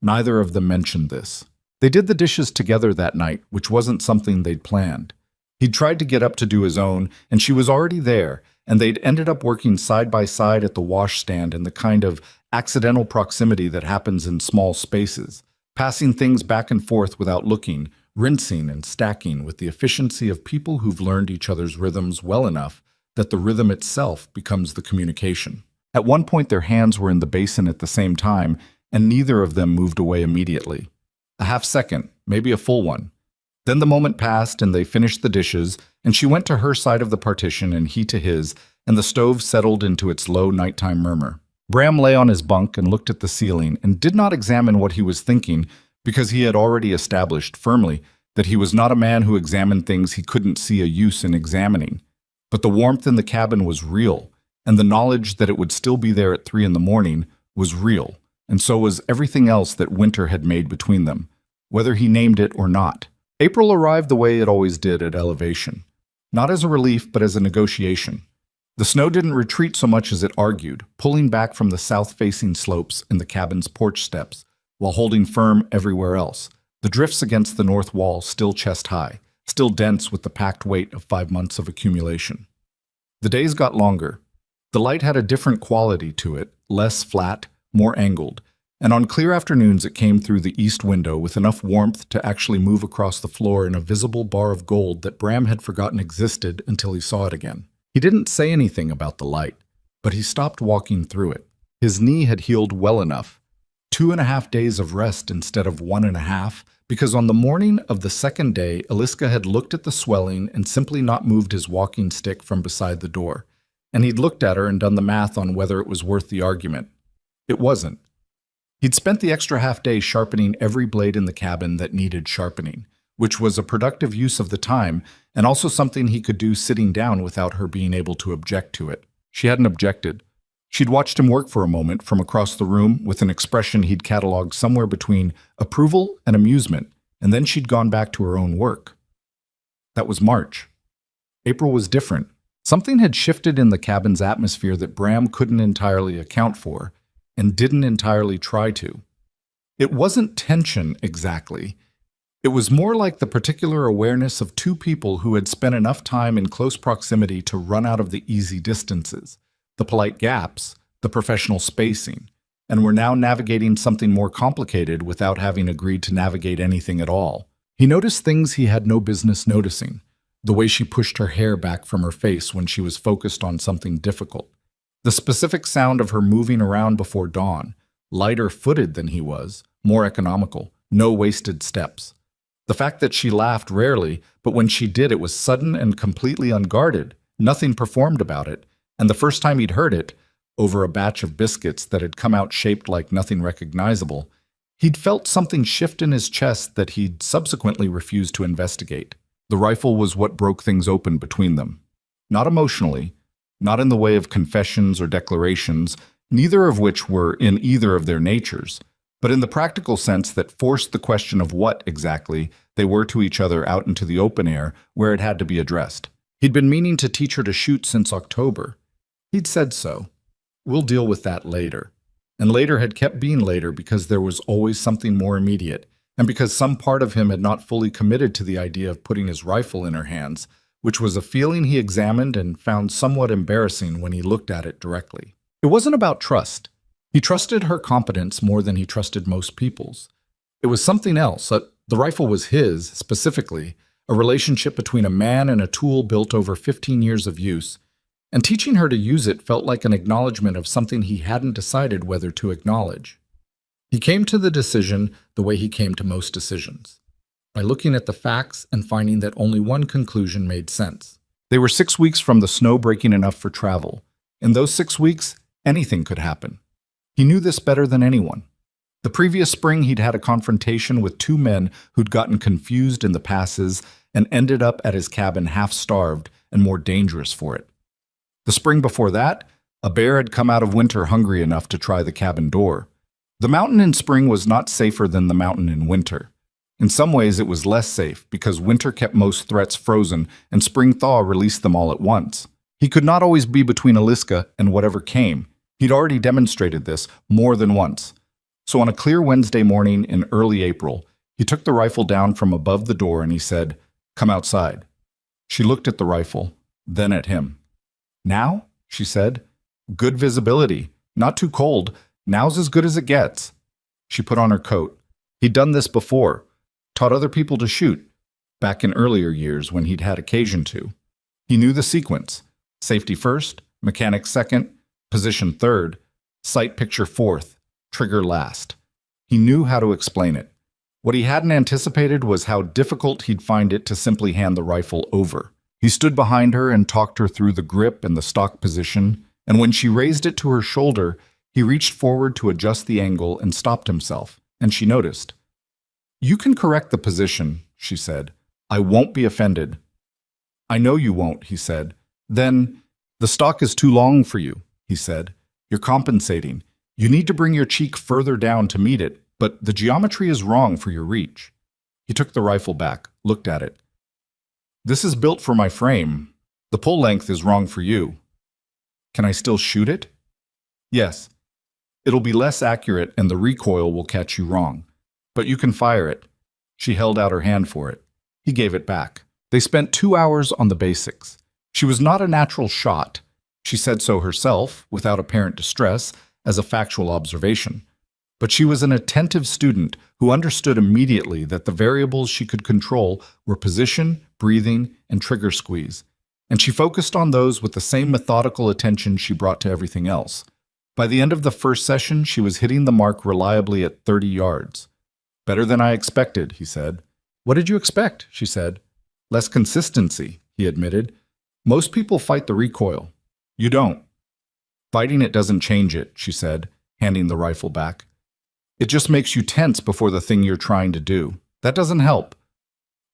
Speaker 1: Neither of them mentioned this. They did the dishes together that night, which wasn't something they'd planned. He'd tried to get up to do his own, and she was already there, and they'd ended up working side by side at the washstand in the kind of accidental proximity that happens in small spaces, passing things back and forth without looking, rinsing and stacking with the efficiency of people who've learned each other's rhythms well enough that the rhythm itself becomes the communication. At one point their hands were in the basin at the same time, and neither of them moved away immediately. A half second, maybe a full one. Then the moment passed and they finished the dishes, and she went to her side of the partition and he to his, and the stove settled into its low nighttime murmur. Bram lay on his bunk and looked at the ceiling and did not examine what he was thinking, because he had already established firmly that he was not a man who examined things he couldn't see a use in examining. But the warmth in the cabin was real, and the knowledge that it would still be there at 3 a.m. was real, and so was everything else that winter had made between them, whether he named it or not. April arrived the way it always did at elevation, not as a relief but as a negotiation. The snow didn't retreat so much as it argued, pulling back from the south-facing slopes and the cabin's porch steps, while holding firm everywhere else, the drifts against the north wall still chest-high, still dense with the packed weight of 5 months of accumulation. The days got longer. The light had a different quality to it, less flat, more angled, and on clear afternoons it came through the east window with enough warmth to actually move across the floor in a visible bar of gold that Bram had forgotten existed until he saw it again. He didn't say anything about the light, but he stopped walking through it. His knee had healed well enough. 2.5 days of rest instead of 1.5, because on the morning of the second day, Eliska had looked at the swelling and simply not moved his walking stick from beside the door, and he'd looked at her and done the math on whether it was worth the argument. It wasn't. He'd spent the extra half day sharpening every blade in the cabin that needed sharpening, which was a productive use of the time, and also something he could do sitting down without her being able to object to it. She hadn't objected. She'd watched him work for a moment from across the room with an expression he'd cataloged somewhere between approval and amusement, and then she'd gone back to her own work. That was March. April was different. Something had shifted in the cabin's atmosphere that Bram couldn't entirely account for, and didn't entirely try to. It wasn't tension exactly. It was more like the particular awareness of two people who had spent enough time in close proximity to run out of the easy distances, the polite gaps, the professional spacing, and were now navigating something more complicated without having agreed to navigate anything at all. He noticed things he had no business noticing, the way she pushed her hair back from her face when she was focused on something difficult, the specific sound of her moving around before dawn, lighter-footed than he was, more economical, no wasted steps. The fact that she laughed rarely, but when she did it was sudden and completely unguarded, nothing performed about it, and the first time he'd heard it, over a batch of biscuits that had come out shaped like nothing recognizable, he'd felt something shift in his chest that he'd subsequently refused to investigate. The rifle was what broke things open between them. Not emotionally, not in the way of confessions or declarations, neither of which were in either of their natures, but in the practical sense that forced the question of what, exactly, they were to each other out into the open air where it had to be addressed. He'd been meaning to teach her to shoot since October. He'd said so. We'll deal with that later. And later had kept being later because there was always something more immediate, and because some part of him had not fully committed to the idea of putting his rifle in her hands, which was a feeling he examined and found somewhat embarrassing when he looked at it directly. It wasn't about trust. He trusted her competence more than he trusted most people's. It was something else. The rifle was his, specifically, a relationship between a man and a tool built over 15 years of use, and teaching her to use it felt like an acknowledgement of something he hadn't decided whether to acknowledge. He came to the decision the way he came to most decisions, by looking at the facts and finding that only one conclusion made sense. They were 6 weeks from the snow breaking enough for travel. In those 6 weeks, anything could happen. He knew this better than anyone. The previous spring, he'd had a confrontation with two men who'd gotten confused in the passes and ended up at his cabin half-starved and more dangerous for it. The spring before that, a bear had come out of winter hungry enough to try the cabin door. The mountain in spring was not safer than the mountain in winter. In some ways, it was less safe because winter kept most threats frozen and spring thaw released them all at once. He could not always be between Aliska and whatever came. He'd already demonstrated this more than once. So on a clear Wednesday morning in early April, he took the rifle down from above the door and he said, "Come outside." She looked at the rifle, then at him. "Now?" she said. "Good visibility. Not too cold. Now's as good as it gets." She put on her coat. He'd done this before, taught other people to shoot, back in earlier years when he'd had occasion to. He knew the sequence. Safety first, mechanics second, position third, sight picture fourth, trigger last. He knew how to explain it. What he hadn't anticipated was how difficult he'd find it to simply hand the rifle over. He stood behind her and talked her through the grip and the stock position, and when she raised it to her shoulder, he reached forward to adjust the angle and stopped himself, and she noticed. "You can correct the position," she said. "I won't be offended." "I know you won't," he said. "Then, the stock is too long for you," he said. "You're compensating. You need to bring your cheek further down to meet it, but the geometry is wrong for your reach." He took the rifle back, looked at it. "This is built for my frame. The pull length is wrong for you." "Can I still shoot it?" "Yes. It'll be less accurate and the recoil will catch you wrong. But you can fire it." She held out her hand for it. He gave it back. They spent 2 hours on the basics. She was not a natural shot. She said so herself, without apparent distress, as a factual observation. But she was an attentive student who understood immediately that the variables she could control were position, breathing, and trigger squeeze, and she focused on those with the same methodical attention she brought to everything else. By the end of the first session, she was hitting the mark reliably at 30 yards. "Better than I expected," he said. "What did you expect?" she said. "Less consistency," he admitted. "Most people fight the recoil. You don't." "Fighting it doesn't change it," she said, handing the rifle back. "It just makes you tense before the thing you're trying to do. That doesn't help."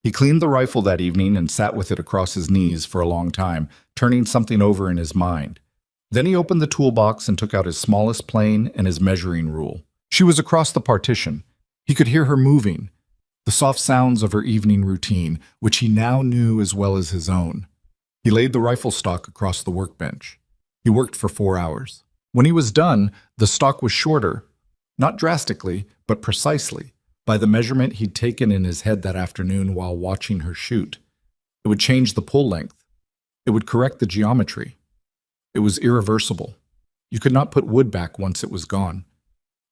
Speaker 1: He cleaned the rifle that evening and sat with it across his knees for a long time, turning something over in his mind. Then he opened the toolbox and took out his smallest plane and his measuring rule. She was across the partition. He could hear her moving, the soft sounds of her evening routine, which he now knew as well as his own. He laid the rifle stock across the workbench. He worked for 4 hours. When he was done, the stock was shorter, not drastically, but precisely. by the measurement he'd taken in his head that afternoon while watching her shoot. It would change the pull length. It would correct the geometry. It was irreversible. You could not put wood back once it was gone.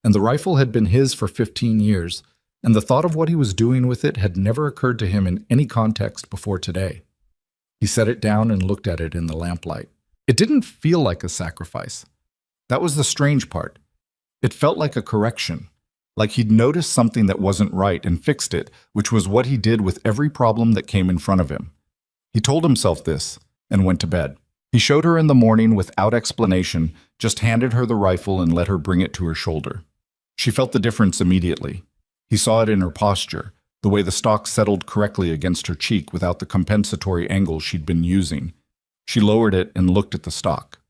Speaker 1: And the rifle had been his for 15 years, and the thought of what he was doing with it had never occurred to him in any context before today. He set it down and looked at it in the lamplight. It didn't feel like a sacrifice. That was the strange part. It felt like a correction, like he'd noticed something that wasn't right and fixed it, which was what he did with every problem that came in front of him. He told himself this and went to bed. He showed her in the morning without explanation, just handed her the rifle and let her bring it to her shoulder. She felt the difference immediately. He saw it in her posture, the way the stock settled correctly against her cheek without the compensatory angle she'd been using. She lowered it and looked at the stock.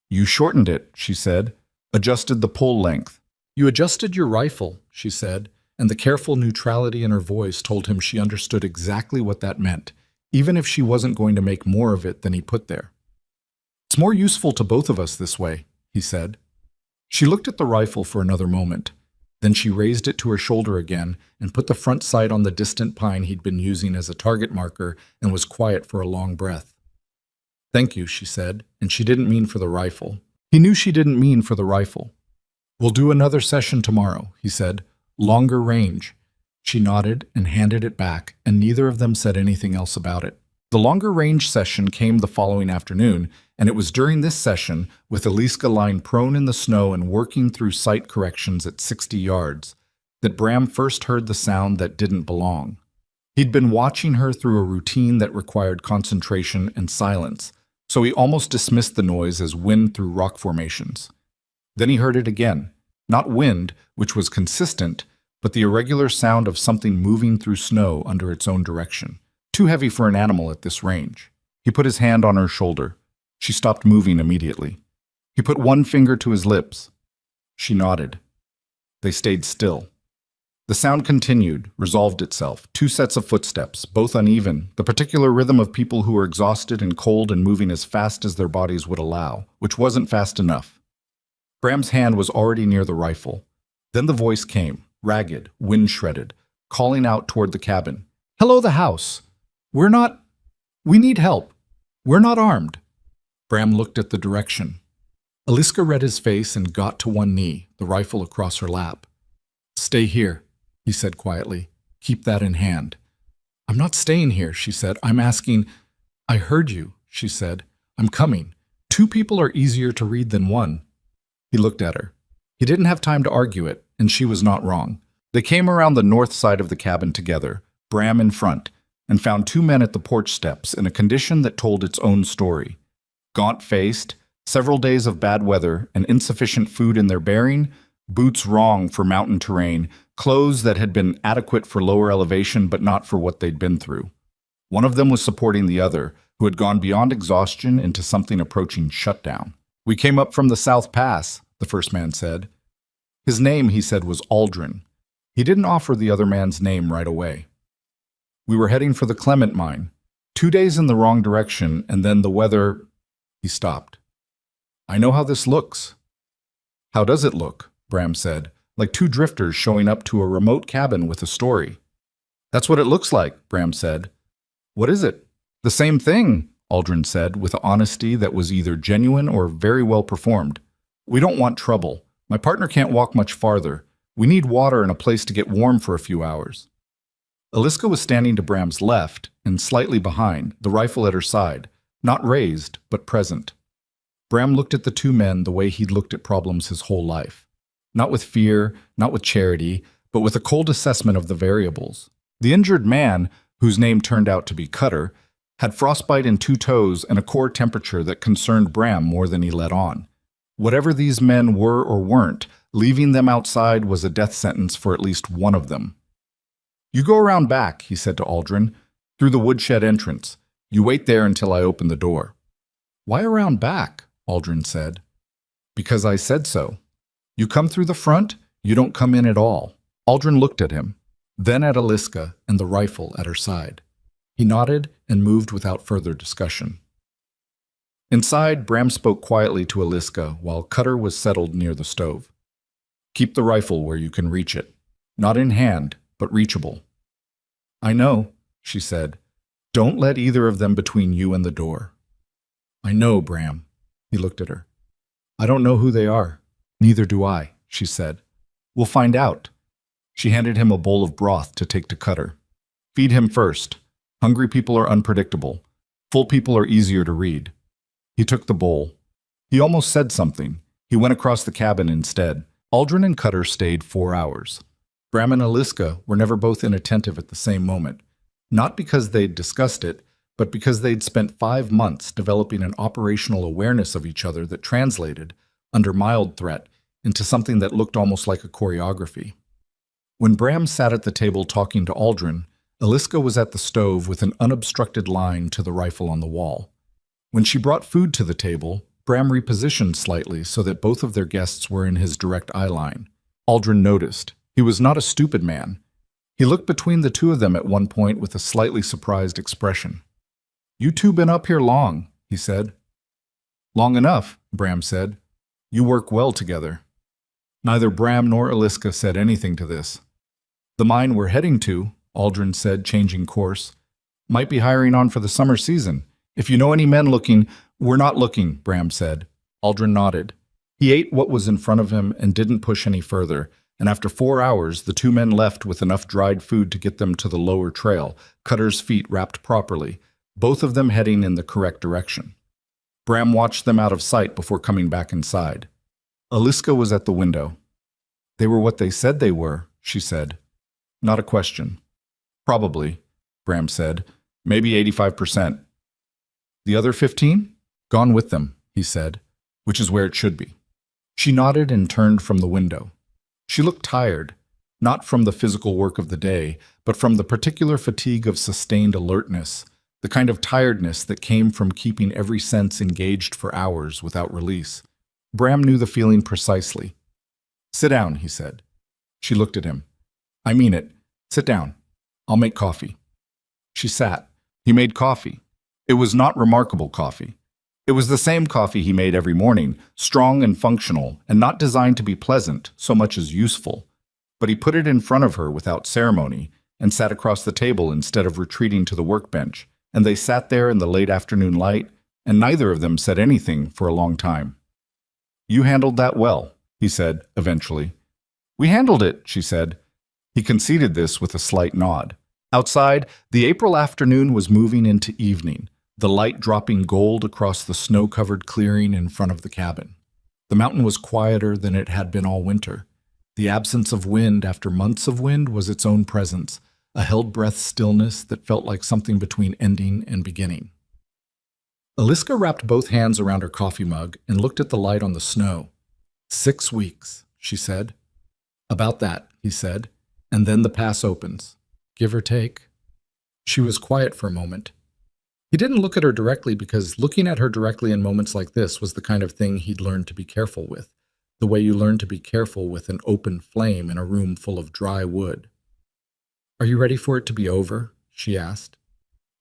Speaker 1: "You shortened it," she said, "adjusted the pull length." "You adjusted your rifle," she said, and the careful neutrality in her voice told him she understood exactly what that meant, even if she wasn't going to make more of it than he put there. "It's more useful to both of us this way," he said. She looked at the rifle for another moment. Then she raised it to her shoulder again and put the front sight on the distant pine he'd been using as a target marker and was quiet for a long breath. "Thank you," she said, and she didn't mean for the rifle. He knew she didn't mean for the rifle. "We'll do another session tomorrow," he said. "Longer range." She nodded and handed it back, and neither of them said anything else about it. The longer range session came the following afternoon, and it was during this session, with Eliska lying prone in the snow and working through sight corrections at 60 yards, that Bram first heard the sound that didn't belong. He'd been watching her through a routine that required concentration and silence, so he almost dismissed the noise as wind through rock formations. Then he heard it again, not wind, which was consistent, but the irregular sound of something moving through snow under its own direction. Too heavy for an animal at this range. He put his hand on her shoulder. She stopped moving immediately. He put one finger to his lips. She nodded. They stayed still. The sound continued, resolved itself. 2 sets of footsteps, both uneven, the particular rhythm of people who were exhausted and cold and moving as fast as their bodies would allow, which wasn't fast enough. Bram's hand was already near the rifle. Then the voice came, ragged, wind-shredded, calling out toward the cabin. "Hello, the house. We need help. We're not armed." Bram looked at the direction. Eliska read his face and got to one knee, the rifle across her lap. "Stay here," he said quietly. "Keep that in hand." "I'm not staying here," she said. "I'm asking—" "I heard you," she said. "I'm coming. 2 people are easier to read than 1. He looked at her. He didn't have time to argue it, and she was not wrong. They came around the north side of the cabin together, Bram in front, and found 2 men at the porch steps in a condition that told its own story. Gaunt-faced, several days of bad weather, and insufficient food in their bearing, boots wrong for mountain terrain, clothes that had been adequate for lower elevation but not for what they'd been through. One of them was supporting the other, who had gone beyond exhaustion into something approaching shutdown. "We came up from the South Pass," the first man said. His name, he said, was Aldrin. He didn't offer the other man's name right away. "We were heading for the Clement mine. 2 days in the wrong direction, and then the weather—" He stopped. "I know how this looks." "How does it look?" Bram said, "like 2 drifters showing up to a remote cabin with a story." "That's what it looks like," Bram said. "What is it?" "The same thing," Aldrin said, with honesty that was either genuine or very well performed. "We don't want trouble. My partner can't walk much farther. We need water and a place to get warm for a few hours." Eliska was standing to Bram's left and slightly behind, the rifle at her side, not raised, but present. Bram looked at the 2 men the way he'd looked at problems his whole life. Not with fear, not with charity, but with a cold assessment of the variables. The injured man, whose name turned out to be Cutter, had frostbite in 2 toes and a core temperature that concerned Bram more than he let on. Whatever these men were or weren't, leaving them outside was a death sentence for at least one of them. "You go around back," he said to Aldrin, "through the woodshed entrance. You wait there until I open the door." "Why around back?" Aldrin said. "Because I said so. You come through the front, you don't come in at all." Aldrin looked at him, then at Eliska and the rifle at her side. He nodded and moved without further discussion. Inside, Bram spoke quietly to Eliska while Cutter was settled near the stove. "Keep the rifle where you can reach it." Not in hand, but reachable. I know, she said. Don't let either of them between you and the door. I know, Bram. He looked at her. I don't know who they are. Neither do I, she said. We'll find out. She handed him a bowl of broth to take to Cutter. Feed him first. Hungry people are unpredictable. Full people are easier to read. He took the bowl. He almost said something. He went across the cabin instead. Aldrin and Cutter stayed 4 hours. Bram and Aliska were never both inattentive at the same moment. Not because they'd discussed it, but because they'd spent 5 months developing an operational awareness of each other that translated, under mild threat, into something that looked almost like a choreography. When Bram sat at the table talking to Aldrin, Aliska was at the stove with an unobstructed line to the rifle on the wall. When she brought food to the table, Bram repositioned slightly so that both of their guests were in his direct eye line. Aldrin noticed. He was not a stupid man. He looked between the two of them at one point with a slightly surprised expression. You two been up here long, he said. Long enough, Bram said. You work well together. Neither Bram nor Aliska said anything to this. The mine we're heading to, Aldrin said, changing course, might be hiring on for the summer season. If you know any men looking, we're not looking, Bram said. Aldrin nodded. He ate what was in front of him and didn't push any further, and after 4 hours, the two men left with enough dried food to get them to the lower trail, Cutter's feet wrapped properly, both of them heading in the correct direction. Bram watched them out of sight before coming back inside. Aliska was at the window. They were what they said they were, she said. Not a question. Probably, Bram said. Maybe 85%. The other 15? Gone with them, he said, which is where it should be. She nodded and turned from the window. She looked tired, not from the physical work of the day, but from the particular fatigue of sustained alertness, the kind of tiredness that came from keeping every sense engaged for hours without release. Bram knew the feeling precisely. Sit down, he said. She looked at him. I mean it. Sit down. I'll make coffee. She sat. He made coffee. It was not remarkable coffee. It was the same coffee he made every morning, strong and functional, and not designed to be pleasant so much as useful. But he put it in front of her without ceremony and sat across the table instead of retreating to the workbench, and they sat there in the late afternoon light, and neither of them said anything for a long time. You handled that well, he said, eventually. We handled it, she said. He conceded this with a slight nod. Outside, the April afternoon was moving into evening, the light dropping gold across the snow-covered clearing in front of the cabin. The mountain was quieter than it had been all winter. The absence of wind after months of wind was its own presence, a held-breath stillness that felt like something between ending and beginning. Aliska wrapped both hands around her coffee mug and looked at the light on the snow. 6 weeks, she said. About that, he said, and then the pass opens. Give or take. She was quiet for a moment. He didn't look at her directly because looking at her directly in moments like this was the kind of thing he'd learned to be careful with, the way you learn to be careful with an open flame in a room full of dry wood. Are you ready for it to be over? She asked.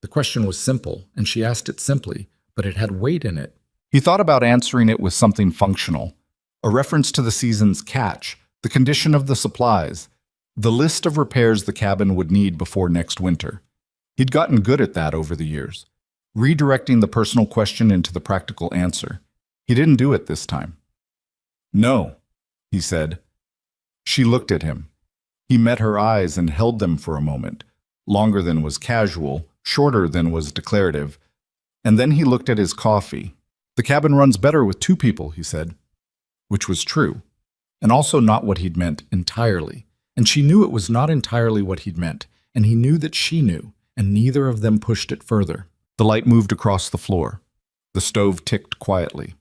Speaker 1: The question was simple, and she asked it simply, but it had weight in it. He thought about answering it with something functional, a reference to the season's catch, the condition of the supplies, the list of repairs the cabin would need before next winter. He'd gotten good at that over the years, redirecting the personal question into the practical answer. He didn't do it this time. No, he said. She looked at him. He met her eyes and held them for a moment, longer than was casual, shorter than was declarative. And then he looked at his coffee. The cabin runs better with 2 people, he said. Which was true, and also not what he'd meant entirely. And she knew it was not entirely what he'd meant, and he knew that she knew, and neither of them pushed it further. The light moved across the floor. The stove ticked quietly.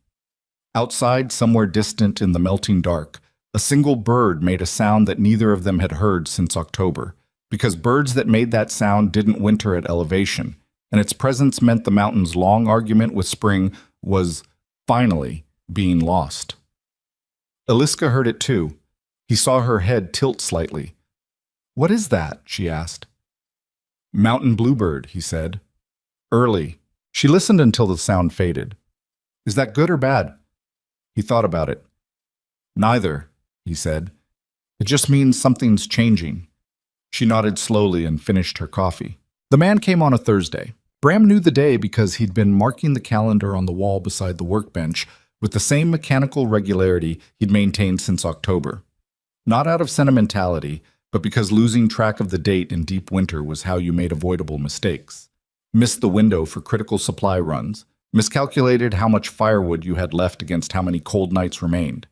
Speaker 1: Outside, somewhere distant in the melting dark, a single bird made a sound that neither of them had heard since October, because birds that made that sound didn't winter at elevation, and its presence meant the mountain's long argument with spring was, finally, being lost. Aliska heard it too. He saw her head tilt slightly. What is that? She asked. Mountain bluebird, he said. Early. She listened until the sound faded. Is that good or bad? He thought about it. Neither, he said. It just means something's changing. She nodded slowly and finished her coffee. The man came on a Thursday. Bram knew the day because he'd been marking the calendar on the wall beside the workbench with the same mechanical regularity he'd maintained since October. Not out of sentimentality, but because losing track of the date in deep winter was how you made avoidable mistakes. Missed the window for critical supply runs, miscalculated how much firewood you had left against how many cold nights remained.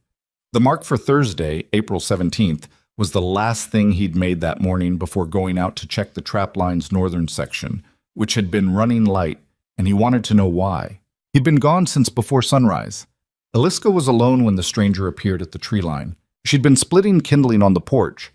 Speaker 1: The mark for Thursday, April 17th, was the last thing he'd made that morning before going out to check the trap line's northern section, which had been running light, and he wanted to know why. He'd been gone since before sunrise. Eliska was alone when the stranger appeared at the tree line. She'd been splitting kindling on the porch.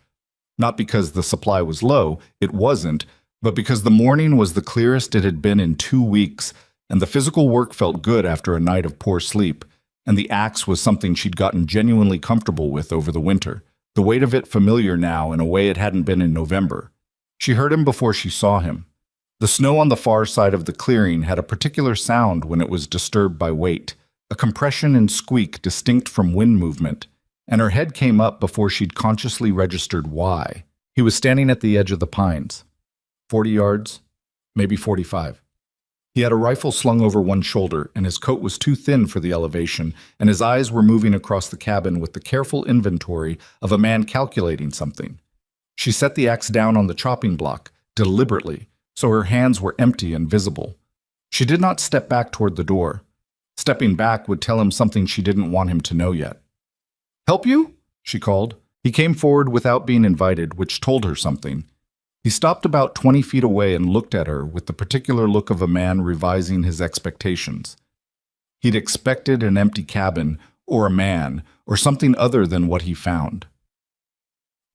Speaker 1: Not because the supply was low, it wasn't, but because the morning was the clearest it had been in 2 weeks, and the physical work felt good after a night of poor sleep, and the axe was something she'd gotten genuinely comfortable with over the winter, the weight of it familiar now in a way it hadn't been in November. She heard him before she saw him. The snow on the far side of the clearing had a particular sound when it was disturbed by weight, a compression and squeak distinct from wind movement, and her head came up before she'd consciously registered why. He was standing at the edge of the pines. 40 yards, maybe 45. He had a rifle slung over one shoulder, and his coat was too thin for the elevation, and his eyes were moving across the cabin with the careful inventory of a man calculating something. She set the axe down on the chopping block, deliberately, so her hands were empty and visible. She did not step back toward the door. Stepping back would tell him something she didn't want him to know yet. "Help you?" she called. He came forward without being invited, which told her something. He stopped about 20 feet away and looked at her with the particular look of a man revising his expectations. He'd expected an empty cabin, or a man, or something other than what he found.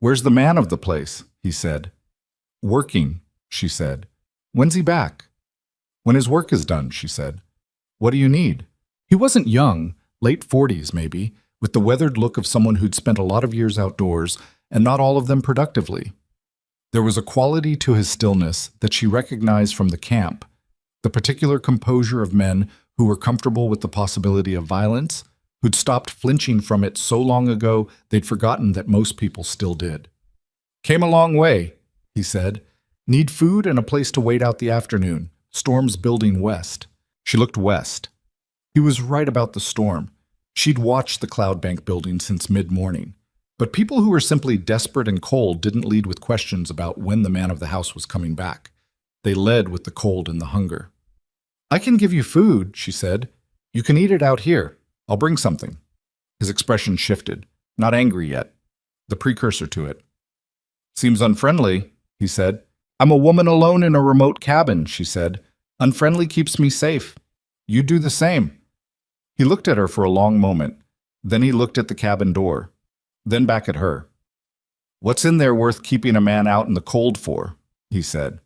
Speaker 1: "Where's the man of the place?" he said. "Working," she said. "When's he back?" "When his work is done," she said. "What do you need?" He wasn't young, late 40s maybe, with the weathered look of someone who'd spent a lot of years outdoors, and not all of them productively. There was a quality to his stillness that she recognized from the camp, the particular composure of men who were comfortable with the possibility of violence, who'd stopped flinching from it so long ago they'd forgotten that most people still did. "Came a long way," he said. "Need food and a place to wait out the afternoon. Storm's building west." She looked west. He was right about the storm. She'd watched the cloud bank building since mid-morning. But people who were simply desperate and cold didn't lead with questions about when the man of the house was coming back. They led with the cold and the hunger. "I can give you food," she said. "You can eat it out here. I'll bring something." His expression shifted. Not angry yet. The precursor to it. "Seems unfriendly," he said. "I'm a woman alone in a remote cabin," she said. "Unfriendly keeps me safe. You do the same." He looked at her for a long moment. Then he looked at the cabin door. Then back at her. "What's in there worth keeping a man out in the cold for?" he said.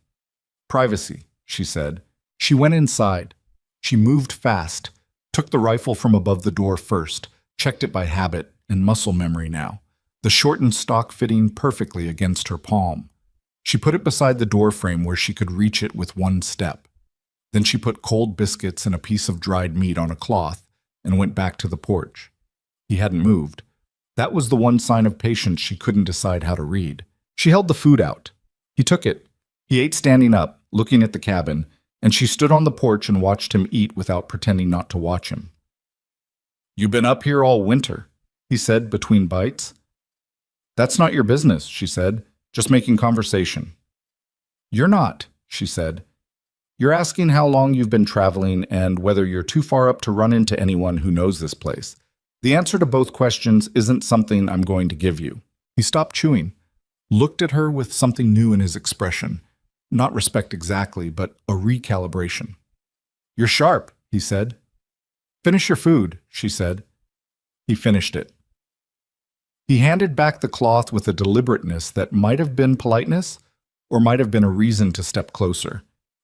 Speaker 1: "Privacy," she said. She went inside. She moved fast, took the rifle from above the door first, checked it by habit and muscle memory now, the shortened stock fitting perfectly against her palm. She put it beside the door frame where she could reach it with one step. Then she put cold biscuits and a piece of dried meat on a cloth and went back to the porch. He hadn't moved. That was the one sign of patience she couldn't decide how to read. She held the food out. He took it. He ate standing up, looking at the cabin, and she stood on the porch and watched him eat without pretending not to watch him. "You been up here all winter," he said between bites. "That's not your business," she said, "just making conversation." "You're not," she said. "You're asking how long you've been traveling and whether you're too far up to run into anyone who knows this place. The answer to both questions isn't something I'm going to give you." He stopped chewing, looked at her with something new in his expression. Not respect exactly, but a recalibration. "You're sharp," he said. "Finish your food," she said. He finished it. He handed back the cloth with a deliberateness that might have been politeness or might have been a reason to step closer.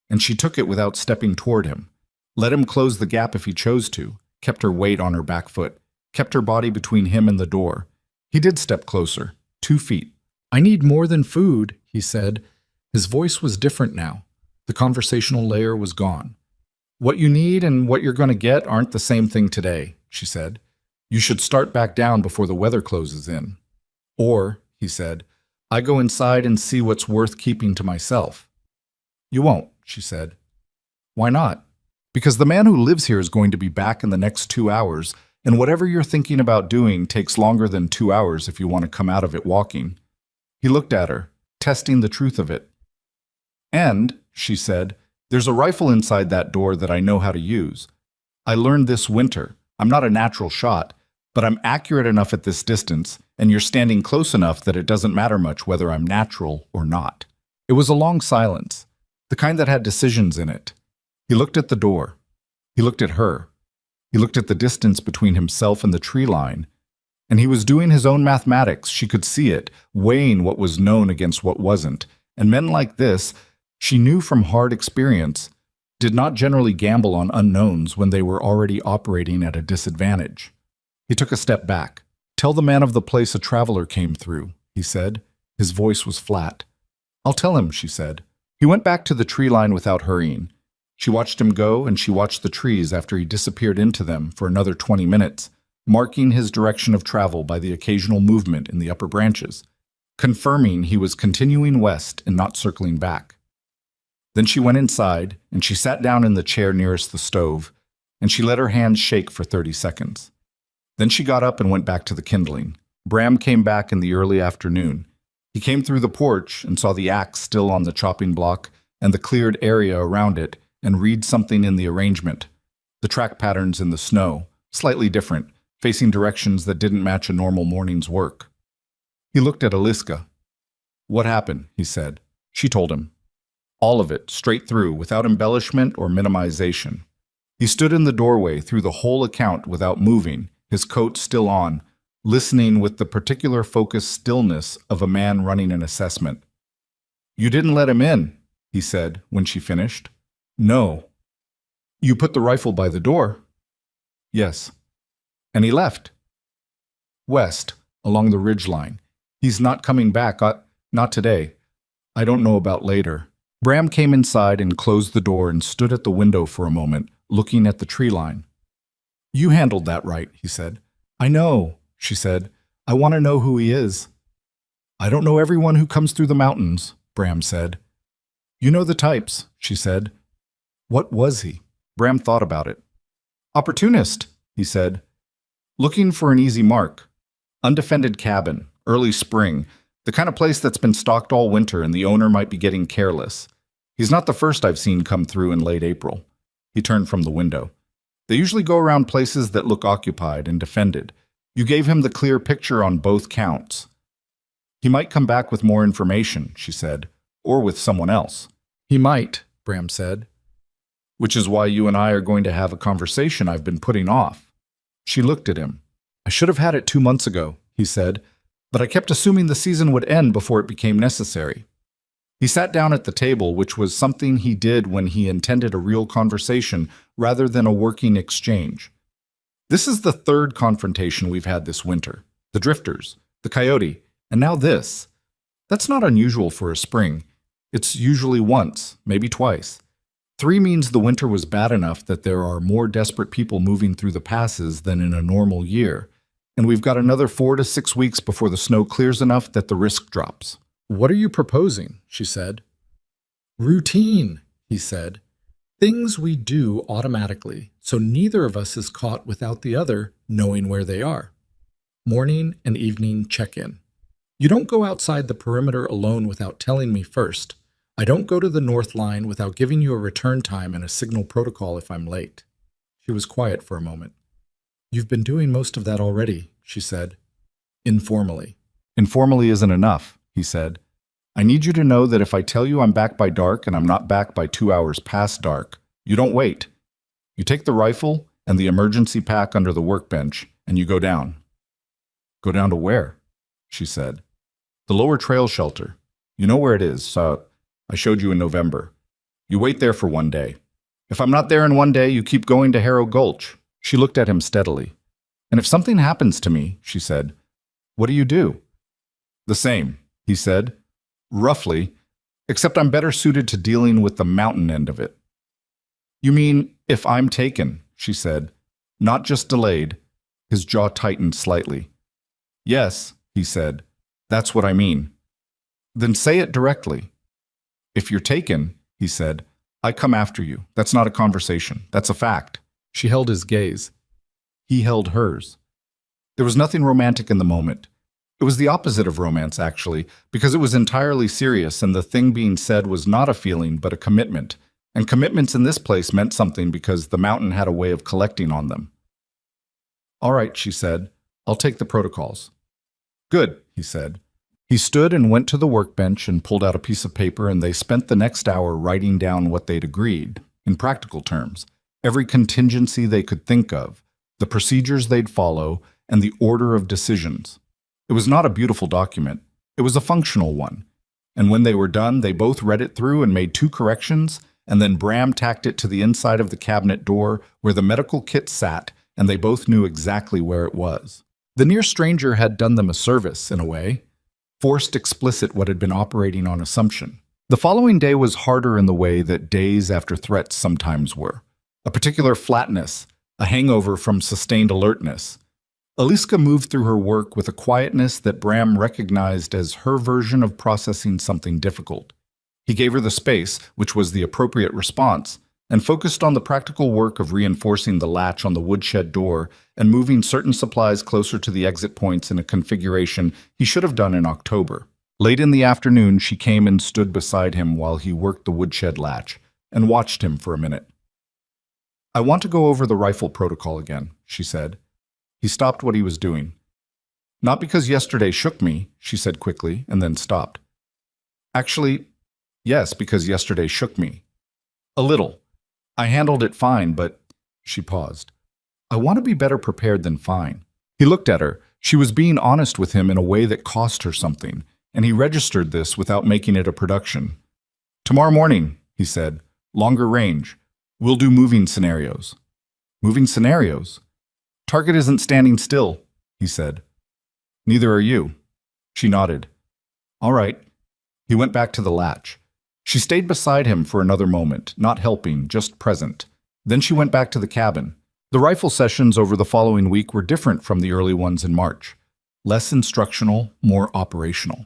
Speaker 1: And she took it without stepping toward him, let him close the gap if he chose to, kept her weight on her back foot, kept her body between him and the door. He did step closer, 2 feet. "I need more than food," he said. His voice was different now. The conversational layer was gone. "What you need and what you're going to get aren't the same thing today," she said. "You should start back down before the weather closes in." "Or," he he said. I go inside and see what's worth keeping to myself. You won't, she said. Why not? Because the man who lives here is going to be back in the next 2 hours, and whatever you're thinking about doing takes longer than 2 hours if you want to come out of it walking. He looked at her, testing the truth of it. And, she said, there's a rifle inside that door that I know how to use. I learned this winter. I'm not a natural shot, but I'm accurate enough at this distance, and you're standing close enough that it doesn't matter much whether I'm natural or not. It was a long silence, the kind that had decisions in it. He looked at the door. He looked at her. He looked at the distance between himself and the tree line. And he was doing his own mathematics. She could see it, weighing what was known against what wasn't. And men like this, she knew from hard experience, did not generally gamble on unknowns when they were already operating at a disadvantage. He took a step back. Tell the man of the place a traveler came through, he said. His voice was flat. I'll tell him, she said. He went back to the tree line without hurrying. She watched him go, and she watched the trees after he disappeared into them for another 20 minutes, marking his direction of travel by the occasional movement in the upper branches, confirming he was continuing west and not circling back. Then she went inside, and she sat down in the chair nearest the stove, and she let her hands shake for 30 seconds. Then she got up and went back to the kindling. Bram came back in the early afternoon. He came through the porch and saw the axe still on the chopping block and the cleared area around it, and read something in the arrangement. The track patterns in the snow, slightly different, facing directions that didn't match a normal morning's work. He looked at Aliska. What happened? He said. She told him. All of it, straight through, without embellishment or minimization. He stood in the doorway through the whole account without moving, his coat still on, listening with the particular focused stillness of a man running an assessment. You didn't let him in, he said when she finished. No. You put the rifle by the door? Yes. And he left. West, along the ridge line. He's not coming back, not today. I don't know about later. Bram came inside and closed the door and stood at the window for a moment, looking at the tree line. You handled that right, he said. I know, she said. I want to know who he is. I don't know everyone who comes through the mountains, Bram said. You know the types, she said. What was he? Bram thought about it. Opportunist, he said. Looking for an easy mark. Undefended cabin, early spring, the kind of place that's been stocked all winter and the owner might be getting careless. He's not the first I've seen come through in late April. He turned from the window. They usually go around places that look occupied and defended. You gave him the clear picture on both counts. He might come back with more information, she said, or with someone else. He might, Bram said. Which is why you and I are going to have a conversation I've been putting off. She looked at him. I should have had it 2 months ago, he said, but I kept assuming the season would end before it became necessary. He sat down at the table, which was something he did when he intended a real conversation rather than a working exchange. This is the third confrontation we've had this winter. The drifters, the coyote, and now this. That's not unusual for a spring. It's usually once, maybe twice. 3 means the winter was bad enough that there are more desperate people moving through the passes than in a normal year, and we've got another 4 to 6 weeks before the snow clears enough that the risk drops. What are you proposing? She said. Routine, he said. Things we do automatically, so neither of us is caught without the other knowing where they are. Morning and evening check-in. You don't go outside the perimeter alone without telling me first. I don't go to the north line without giving you a return time and a signal protocol if I'm late. She was quiet for a moment. You've been doing most of that already, she said. Informally. Informally isn't enough, he said. I need you to know that if I tell you I'm back by dark and I'm not back by 2 hours past dark, you don't wait. You take the rifle and the emergency pack under the workbench and you go down. Go down to where? She said. The lower trail shelter. You know where it is, I showed you in November. You wait there for 1 day. If I'm not there in 1 day, you keep going to Harrow Gulch. She looked at him steadily. And if something happens to me, she said, what do you do? The same, he said, roughly, except I'm better suited to dealing with the mountain end of it. You mean if I'm taken, she said, not just delayed. His jaw tightened slightly. Yes, he said, That's what I mean. Then say it directly. If you're taken, he said, I come after you. That's not a conversation. That's a fact. She held his gaze. He held hers. There was nothing romantic in the moment. It was the opposite of romance, actually, because it was entirely serious and the thing being said was not a feeling but a commitment. And commitments in this place meant something because the mountain had a way of collecting on them. All right, she said. I'll take the protocols. Good, he said. He stood and went to the workbench and pulled out a piece of paper, and they spent the next hour writing down what they'd agreed, in practical terms, every contingency they could think of, the procedures they'd follow, and the order of decisions. It was not a beautiful document. It was a functional one. And when they were done, they both read it through and made 2 corrections, and then Bram tacked it to the inside of the cabinet door where the medical kit sat, and they both knew exactly where it was. The near stranger had done them a service, in a way, forced explicit what had been operating on assumption. The following day was harder in the way that days after threats sometimes were. A particular flatness, a hangover from sustained alertness. Aliska moved through her work with a quietness that Bram recognized as her version of processing something difficult. He gave her the space, which was the appropriate response, and focused on the practical work of reinforcing the latch on the woodshed door and moving certain supplies closer to the exit points in a configuration he should have done in October. Late in the afternoon, she came and stood beside him while he worked the woodshed latch, and watched him for a minute. I want to go over the rifle protocol again, she said. He stopped what he was doing. Not because yesterday shook me, she said quickly, and then stopped. Actually, yes, because yesterday shook me. A little. I handled it fine, but... She paused. I want to be better prepared than fine. He looked at her. She was being honest with him in a way that cost her something, and he registered this without making it a production. Tomorrow morning, he said. Longer range. We'll do moving scenarios. Moving scenarios? Target isn't standing still, he said. Neither are you. She nodded. All right. He went back to the latch. She stayed beside him for another moment, not helping, just present. Then she went back to the cabin. The rifle sessions over the following week were different from the early ones in March. Less instructional, more operational.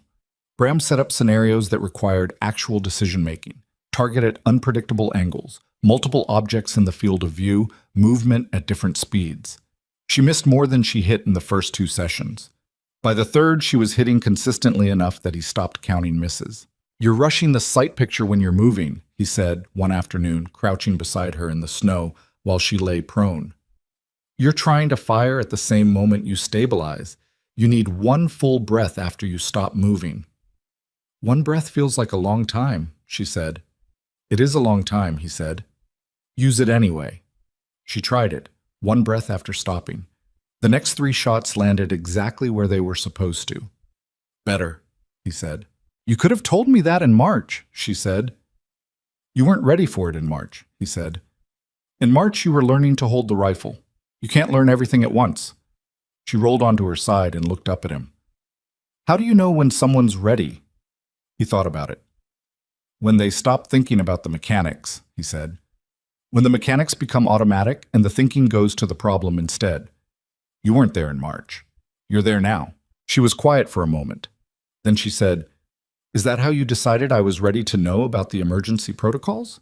Speaker 1: Bram set up scenarios that required actual decision-making, target at unpredictable angles, multiple objects in the field of view, movement at different speeds. She missed more than she hit in the first 2 sessions. By the third, she was hitting consistently enough that he stopped counting misses. You're rushing the sight picture when you're moving, he said one afternoon, crouching beside her in the snow while she lay prone. You're trying to fire at the same moment you stabilize. You need 1 full breath after you stop moving. 1 breath feels like a long time, she said. It is a long time, he said. Use it anyway. She tried it, 1 breath after stopping. The next 3 shots landed exactly where they were supposed to. Better, he said. You could have told me that in March, she said. You weren't ready for it in March, he said. In March, you were learning to hold the rifle. You can't learn everything at once. She rolled onto her side and looked up at him. How do you know when someone's ready? He thought about it. When they stop thinking about the mechanics, he said. When the mechanics become automatic and the thinking goes to the problem instead. You weren't there in March. You're there now. She was quiet for a moment. Then she said, Is that how you decided I was ready to know about the emergency protocols?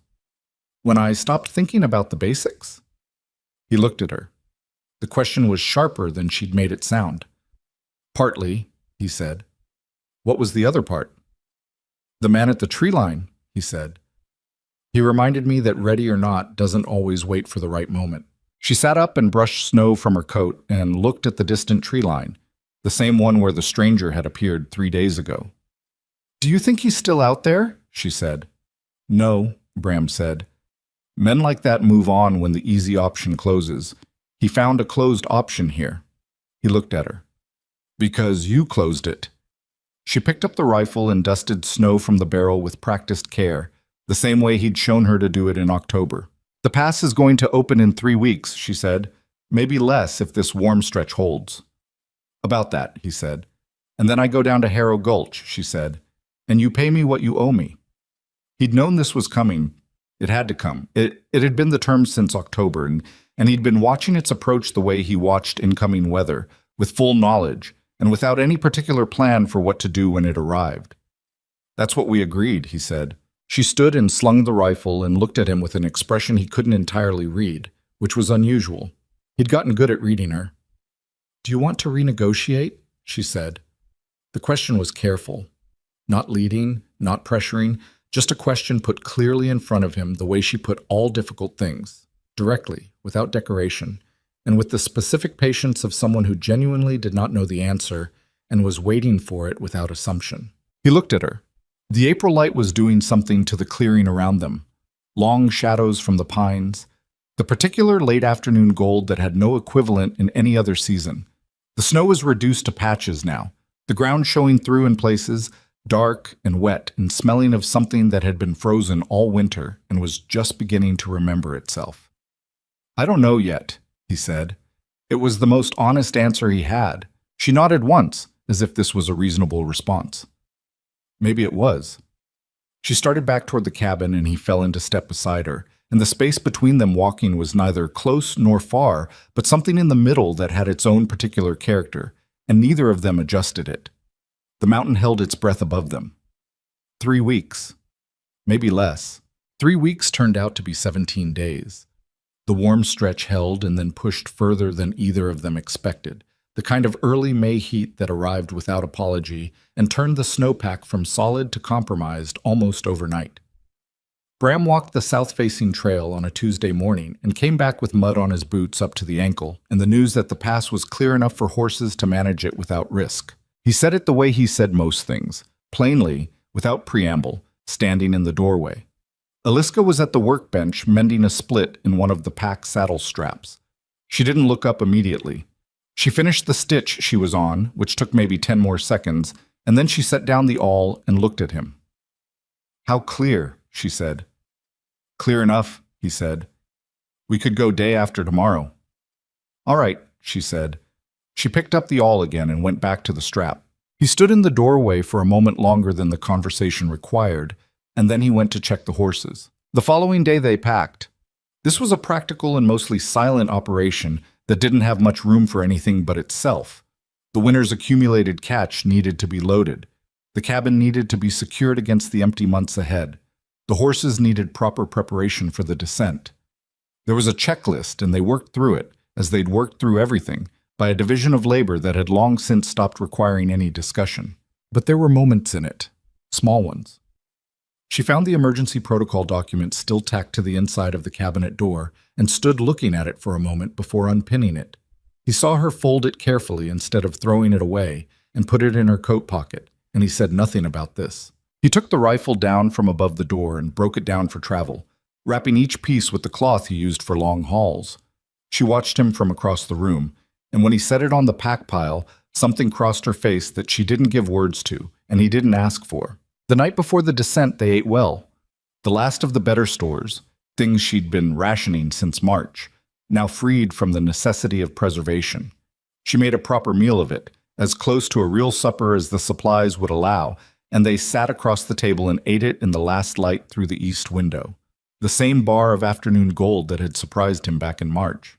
Speaker 1: When I stopped thinking about the basics? He looked at her. The question was sharper than she'd made it sound. Partly, he said. What was the other part? The man at the tree line, he said. He reminded me that ready or not doesn't always wait for the right moment. She sat up and brushed snow from her coat and looked at the distant tree line, the same one where the stranger had appeared 3 days ago. Do you think he's still out there? She said. No, Bram said. Men like that move on when the easy option closes. He found a closed option here. He looked at her. Because you closed it. She picked up the rifle and dusted snow from the barrel with practiced care, the same way he'd shown her to do it in October. The pass is going to open in 3 weeks, she said. Maybe less if this warm stretch holds. About that, he said. And then I go down to Harrow Gulch, she said. And you pay me what you owe me. He'd known this was coming. It had to come. It had been the term since October, and he'd been watching its approach the way he watched incoming weather, with full knowledge, and without any particular plan for what to do when it arrived. That's what we agreed, he said. She stood and slung the rifle and looked at him with an expression he couldn't entirely read, which was unusual. He'd gotten good at reading her. Do you want to renegotiate? She said. The question was careful. Not leading, not pressuring, just a question put clearly in front of him the way she put all difficult things, directly, without decoration, and with the specific patience of someone who genuinely did not know the answer and was waiting for it without assumption. He looked at her. The April light was doing something to the clearing around them. Long shadows from the pines, the particular late afternoon gold that had no equivalent in any other season. The snow was reduced to patches now, the ground showing through in places, dark and wet and smelling of something that had been frozen all winter and was just beginning to remember itself. I don't know yet, he said. It was the most honest answer he had. She nodded once, as if this was a reasonable response. Maybe it was. She started back toward the cabin and he fell into step beside her, and the space between them walking was neither close nor far, but something in the middle that had its own particular character, and neither of them adjusted it. The mountain held its breath above them. 3 weeks. Maybe less. 3 weeks turned out to be 17 days. The warm stretch held and then pushed further than either of them expected, the kind of early May heat that arrived without apology and turned the snowpack from solid to compromised almost overnight. Bram walked the south-facing trail on a Tuesday morning and came back with mud on his boots up to the ankle and the news that the pass was clear enough for horses to manage it without risk. He said it the way he said most things, plainly, without preamble, standing in the doorway. Aliska was at the workbench mending a split in one of the pack saddle straps. She didn't look up immediately. She finished the stitch she was on, which took maybe 10 more seconds, and then she set down the awl and looked at him. How clear, she said. Clear enough, he said. We could go day after tomorrow. All right, she said. She picked up the awl again and went back to the strap. He stood in the doorway for a moment longer than the conversation required, and then he went to check the horses. The following day they packed. This was a practical and mostly silent operation that didn't have much room for anything but itself. The winter's accumulated catch needed to be loaded. The cabin needed to be secured against the empty months ahead. The horses needed proper preparation for the descent. There was a checklist, and they worked through it, as they'd worked through everything, by a division of labor that had long since stopped requiring any discussion. But there were moments in it, small ones. She found the emergency protocol document still tacked to the inside of the cabinet door and stood looking at it for a moment before unpinning it. He saw her fold it carefully instead of throwing it away and put it in her coat pocket, and he said nothing about this. He took the rifle down from above the door and broke it down for travel, wrapping each piece with the cloth he used for long hauls. She watched him from across the room, and when he set it on the pack pile, something crossed her face that she didn't give words to, and he didn't ask for. The night before the descent, they ate well. The last of the better stores, things she'd been rationing since March, now freed from the necessity of preservation. She made a proper meal of it, as close to a real supper as the supplies would allow, and they sat across the table and ate it in the last light through the east window, the same bar of afternoon gold that had surprised him back in March.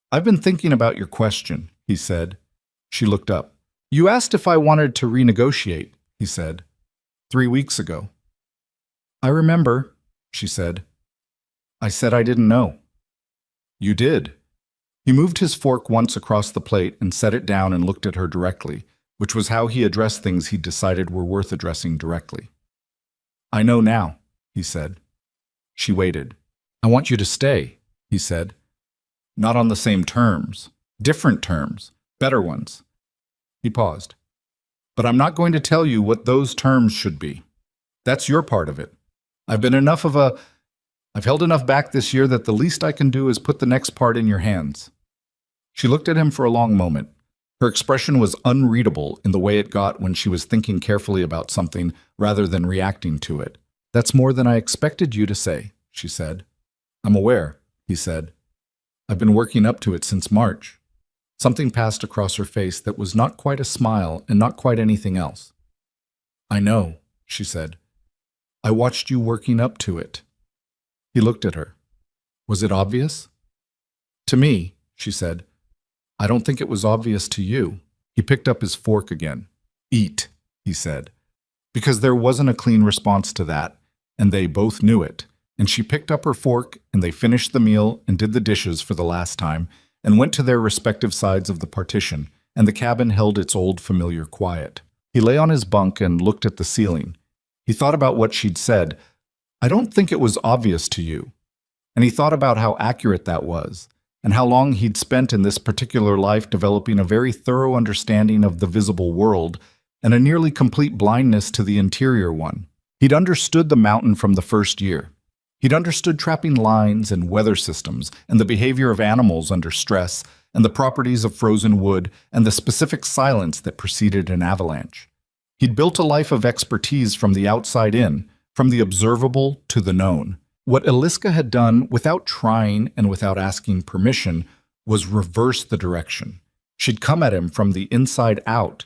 Speaker 1: I've been thinking about your question, he said. She looked up. You asked if I wanted to renegotiate, he said. 3 weeks ago. I remember, she said. I said I didn't know. You did. He moved his fork once across the plate and set it down and looked at her directly, which was how he addressed things he decided were worth addressing directly. I know now, he said. She waited. I want you to stay, he said. Not on the same terms. Different terms. Better ones. He paused. But I'm not going to tell you what those terms should be. That's your part of it. I've held enough back this year that the least I can do is put the next part in your hands. She looked at him for a long moment. Her expression was unreadable in the way it got when she was thinking carefully about something rather than reacting to it. That's more than I expected you to say, she said. I'm aware, he said. I've been working up to it since March. Something passed across her face that was not quite a smile and not quite anything else. I know, she said. I watched you working up to it. He looked at her. Was it obvious? To me, she said. I don't think it was obvious to you. He picked up his fork again. "Eat," he said. Because there wasn't a clean response to that, and they both knew it. And she picked up her fork, and they finished the meal and did the dishes for the last time, and went to their respective sides of the partition, and the cabin held its old familiar quiet. He lay on his bunk and looked at the ceiling. He thought about what she'd said. "I don't think it was obvious to you." And he thought about how accurate that was, and how long he'd spent in this particular life developing a very thorough understanding of the visible world and a nearly complete blindness to the interior one. He'd understood the mountain from the first year. He'd understood trapping lines and weather systems and the behavior of animals under stress and the properties of frozen wood and the specific silence that preceded an avalanche. He'd built a life of expertise from the outside in, from the observable to the known. What Eliska had done without trying and without asking permission was reverse the direction. She'd come at him from the inside out,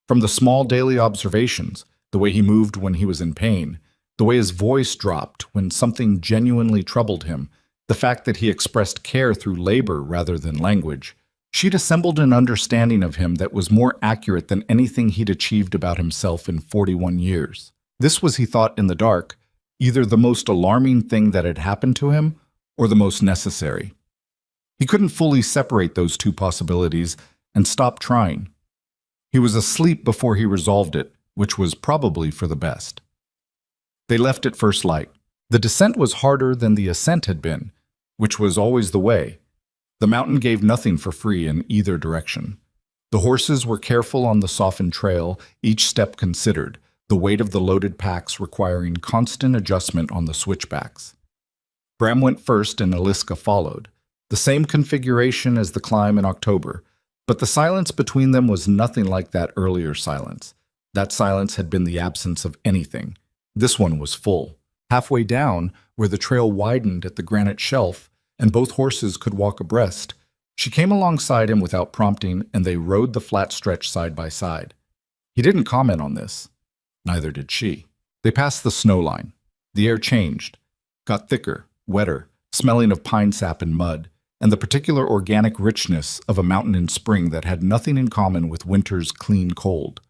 Speaker 1: from the small daily observations, the way he moved when he was in pain, the way his voice dropped when something genuinely troubled him, the fact that he expressed care through labor rather than language. She'd assembled an understanding of him that was more accurate than anything he'd achieved about himself in 41 years. This was, he thought in the dark, either the most alarming thing that had happened to him or the most necessary. He couldn't fully separate those two possibilities and stopped trying. He was asleep before he resolved it, which was probably for the best. They left at first light. The descent was harder than the ascent had been, which was always the way. The mountain gave nothing for free in either direction. The horses were careful on the softened trail, each step considered, the weight of the loaded packs requiring constant adjustment on the switchbacks. Bram went first and Eliska followed, the same configuration as the climb in October, but the silence between them was nothing like that earlier silence. That silence had been the absence of anything. This one was full. Halfway down, where the trail widened at the granite shelf and both horses could walk abreast, she came alongside him without prompting, and they rode the flat stretch side by side. He didn't comment on this. Neither did she. They passed the snow line. The air changed, got thicker, wetter, smelling of pine sap and mud, and the particular organic richness of a mountain in spring that had nothing in common with winter's clean cold.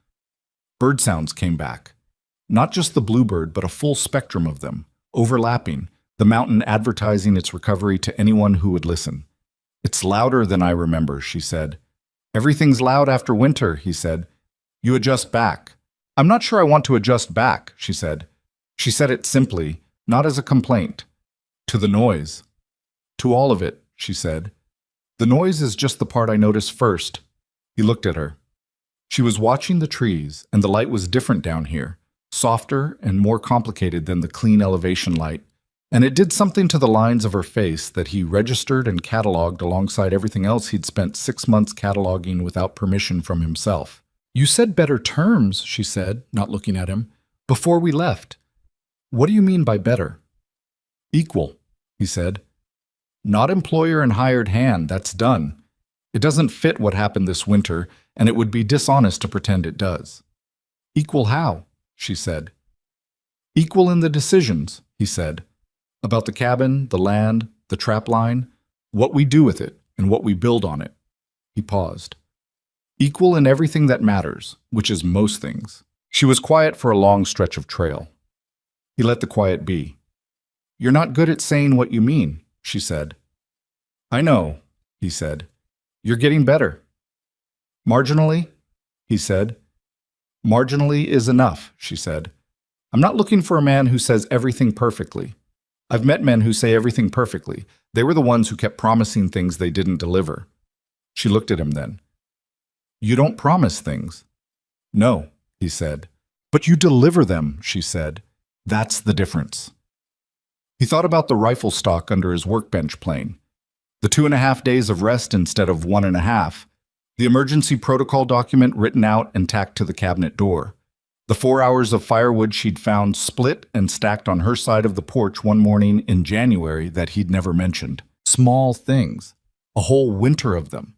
Speaker 1: Bird sounds came back. Not just the bluebird, but a full spectrum of them, overlapping, the mountain advertising its recovery to anyone who would listen. "It's louder than I remember," she said. "Everything's loud after winter," he said. "You adjust back." "I'm not sure I want to adjust back," she said. She said it simply, not as a complaint. "To the noise." "To all of it," she said. "The noise is just the part I notice first." He looked at her. She was watching the trees, and the light was different down here, softer and more complicated than the clean elevation light, and it did something to the lines of her face that he registered and cataloged alongside everything else he'd spent 6 months cataloging without permission from himself. "You said better terms," she said, not looking at him, "before we left. What do you mean by better?" "Equal," he said. "Not employer and hired hand, that's done. It doesn't fit what happened this winter, and it would be dishonest to pretend it does." "Equal how?" she said. "Equal in the decisions," he said, "about the cabin, the land, the trap line, what we do with it, and what we build on it." He paused. "Equal in everything that matters, which is most things." She was quiet for a long stretch of trail. He let the quiet be. "You're not good at saying what you mean," she said. "I know," he said. "You're getting better." "Marginally?" he said. "Marginally is enough," she said. "I'm not looking for a man who says everything perfectly. I've met men who say everything perfectly. They were the ones who kept promising things they didn't deliver." She looked at him then. "You don't promise things." "No," he said. "But you deliver them," she said. "That's the difference." He thought about the rifle stock under his workbench plane, the 2.5 days of rest instead of 1.5, the emergency protocol document written out and tacked to the cabinet door, the 4 hours of firewood she'd found split and stacked on her side of the porch one morning in January that he'd never mentioned. Small things, a whole winter of them.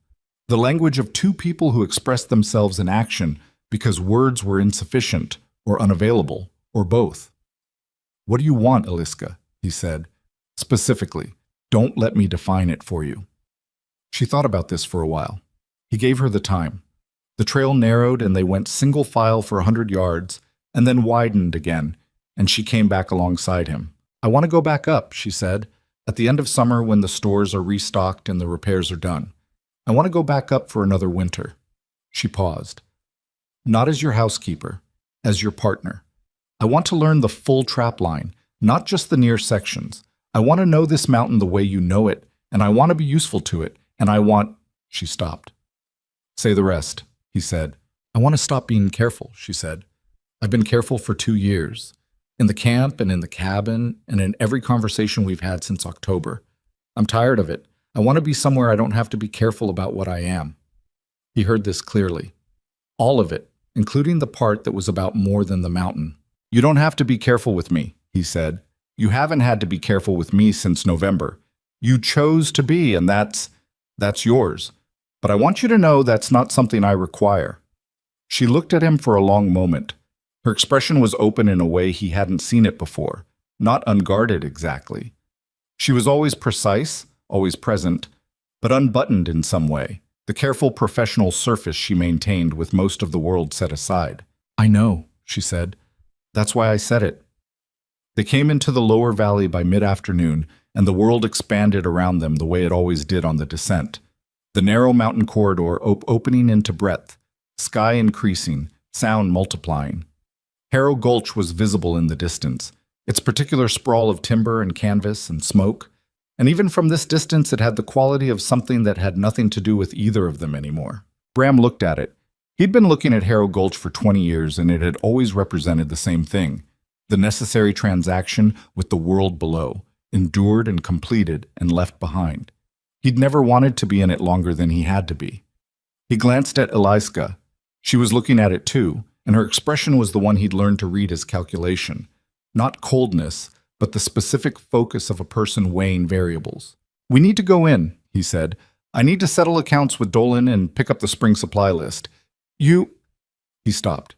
Speaker 1: The language of two people who expressed themselves in action because words were insufficient or unavailable, or both. "What do you want, Eliska?" he said. "Specifically, don't let me define it for you." She thought about this for a while. He gave her the time. The trail narrowed and they went single file for 100 yards, and then widened again, and she came back alongside him. "I want to go back up," she said, "at the end of summer when the stores are restocked and the repairs are done. I want to go back up for another winter." She paused. "Not as your housekeeper, as your partner. I want to learn the full trap line, not just the near sections. I want to know this mountain the way you know it, and I want to be useful to it, and I want—" She stopped. "Say the rest," he said. "I want to stop being careful," she said. "I've been careful for 2 years. In the camp and in the cabin and in every conversation we've had since October. I'm tired of it. I want to be somewhere I don't have to be careful about what I am." He heard this clearly. All of it, including the part that was about more than the mountain. "You don't have to be careful with me," he said. "You haven't had to be careful with me since November. You chose to be, and that's yours. But I want you to know that's not something I require." She looked at him for a long moment. Her expression was open in a way he hadn't seen it before, not unguarded exactly. She was always precise, always present, but unbuttoned in some way, the careful professional surface she maintained with most of the world set aside. "I know," she said. "That's why I said it." They came into the lower valley by mid-afternoon, and the world expanded around them the way it always did on the descent. The narrow mountain corridor opening into breadth, sky increasing, sound multiplying. Harrow Gulch was visible in the distance, its particular sprawl of timber and canvas and smoke, and even from this distance it had the quality of something that had nothing to do with either of them anymore. Bram looked at it. He'd been looking at Harrow Gulch for 20 years, and it had always represented the same thing, the necessary transaction with the world below, endured and completed and left behind. He'd never wanted to be in it longer than he had to be. He glanced at Eliska. She was looking at it too, and her expression was the one he'd learned to read as calculation. Not coldness, but the specific focus of a person weighing variables. "We need to go in," he said. "I need to settle accounts with Dolan and pick up the spring supply list. He stopped.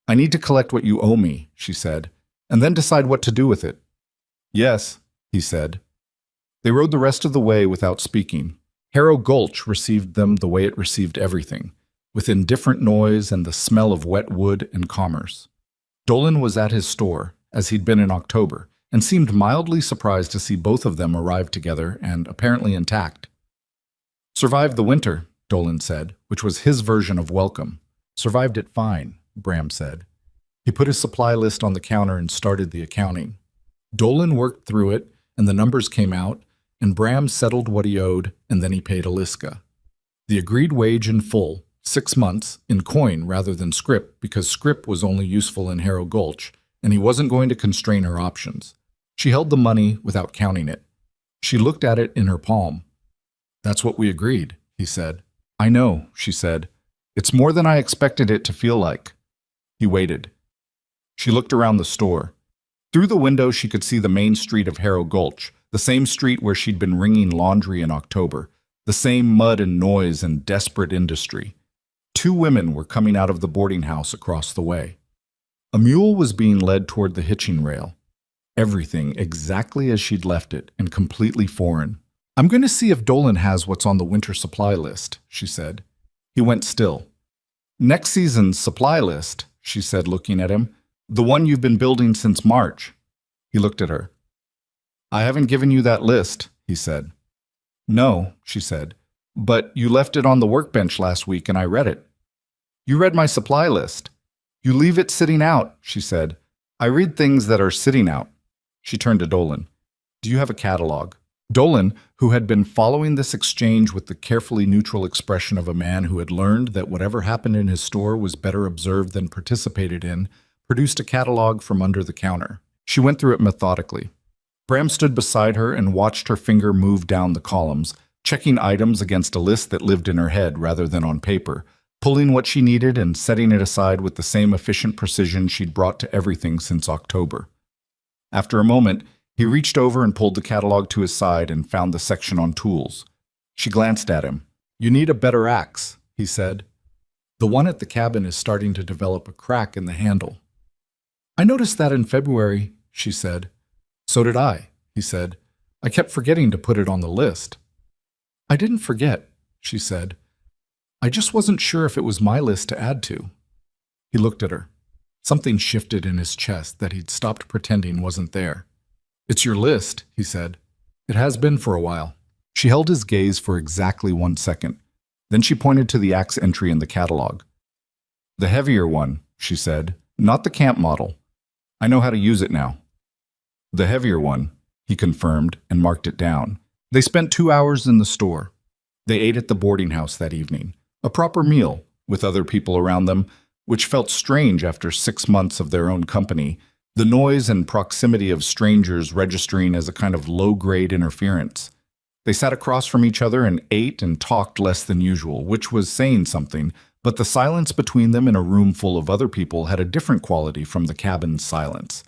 Speaker 1: "I need to collect what you owe me," she said, "and then decide what to do with it." "Yes," he said. They rode the rest of the way without speaking. Harrow Gulch received them the way it received everything, with indifferent noise and the smell of wet wood and commerce. Dolan was at his store, as he'd been in October, and seemed mildly surprised to see both of them arrive together and apparently intact. "Survived the winter," Dolan said, which was his version of welcome. "Survived it fine," Bram said. He put his supply list on the counter and started the accounting. Dolan worked through it, and the numbers came out, and Bram settled what he owed, and then he paid Eliska. The agreed wage in full, 6 months, in coin rather than scrip, because scrip was only useful in Harrow Gulch, and he wasn't going to constrain her options. She held the money without counting it. She looked at it in her palm. "That's what we agreed," he said. "I know," she said. "It's more than I expected it to feel like." He waited. She looked around the store. Through the window she could see the main street of Harrow Gulch, the same street where she'd been wringing laundry in October, the same mud and noise and desperate industry. 2 women were coming out of the boarding house across the way. A mule was being led toward the hitching rail. Everything exactly as she'd left it, and completely foreign. "I'm going to see if Dolan has what's on the winter supply list," she said. He went still. "Next season's supply list," she said, looking at him. "The one you've been building since March." He looked at her. "I haven't given you that list," he said. "No," she said, "but you left it on the workbench last week and I read it." "You read my supply list." "You leave it sitting out," she said. "I read things that are sitting out." She turned to Dolan. "Do you have a catalog?" Dolan, who had been following this exchange with the carefully neutral expression of a man who had learned that whatever happened in his store was better observed than participated in, produced a catalog from under the counter. She went through it methodically. Bram stood beside her and watched her finger move down the columns, checking items against a list that lived in her head rather than on paper, pulling what she needed and setting it aside with the same efficient precision she'd brought to everything since October. After a moment, he reached over and pulled the catalog to his side and found the section on tools. She glanced at him. "You need a better axe," he said. "The one at the cabin is starting to develop a crack in the handle." "I noticed that in February," she said. "So did I," he said. "I kept forgetting to put it on the list." "I didn't forget," she said. I just wasn't sure if it was my list to add to. He looked at her. Something shifted in his chest that he'd stopped pretending wasn't there. It's your list, he said. It has been for a while. She held his gaze for exactly 1 second. Then she pointed to the axe entry in the catalog. The heavier one, she said, not the camp model. I know how to use it now. The heavier one, he confirmed and marked it down. They spent 2 hours in the store. They ate at the boarding house that evening, a proper meal, with other people around them, which felt strange after 6 months of their own company, the noise and proximity of strangers registering as a kind of low-grade interference. They sat across from each other and ate and talked less than usual, which was saying something, but the silence between them in a room full of other people had a different quality from the cabin's silence.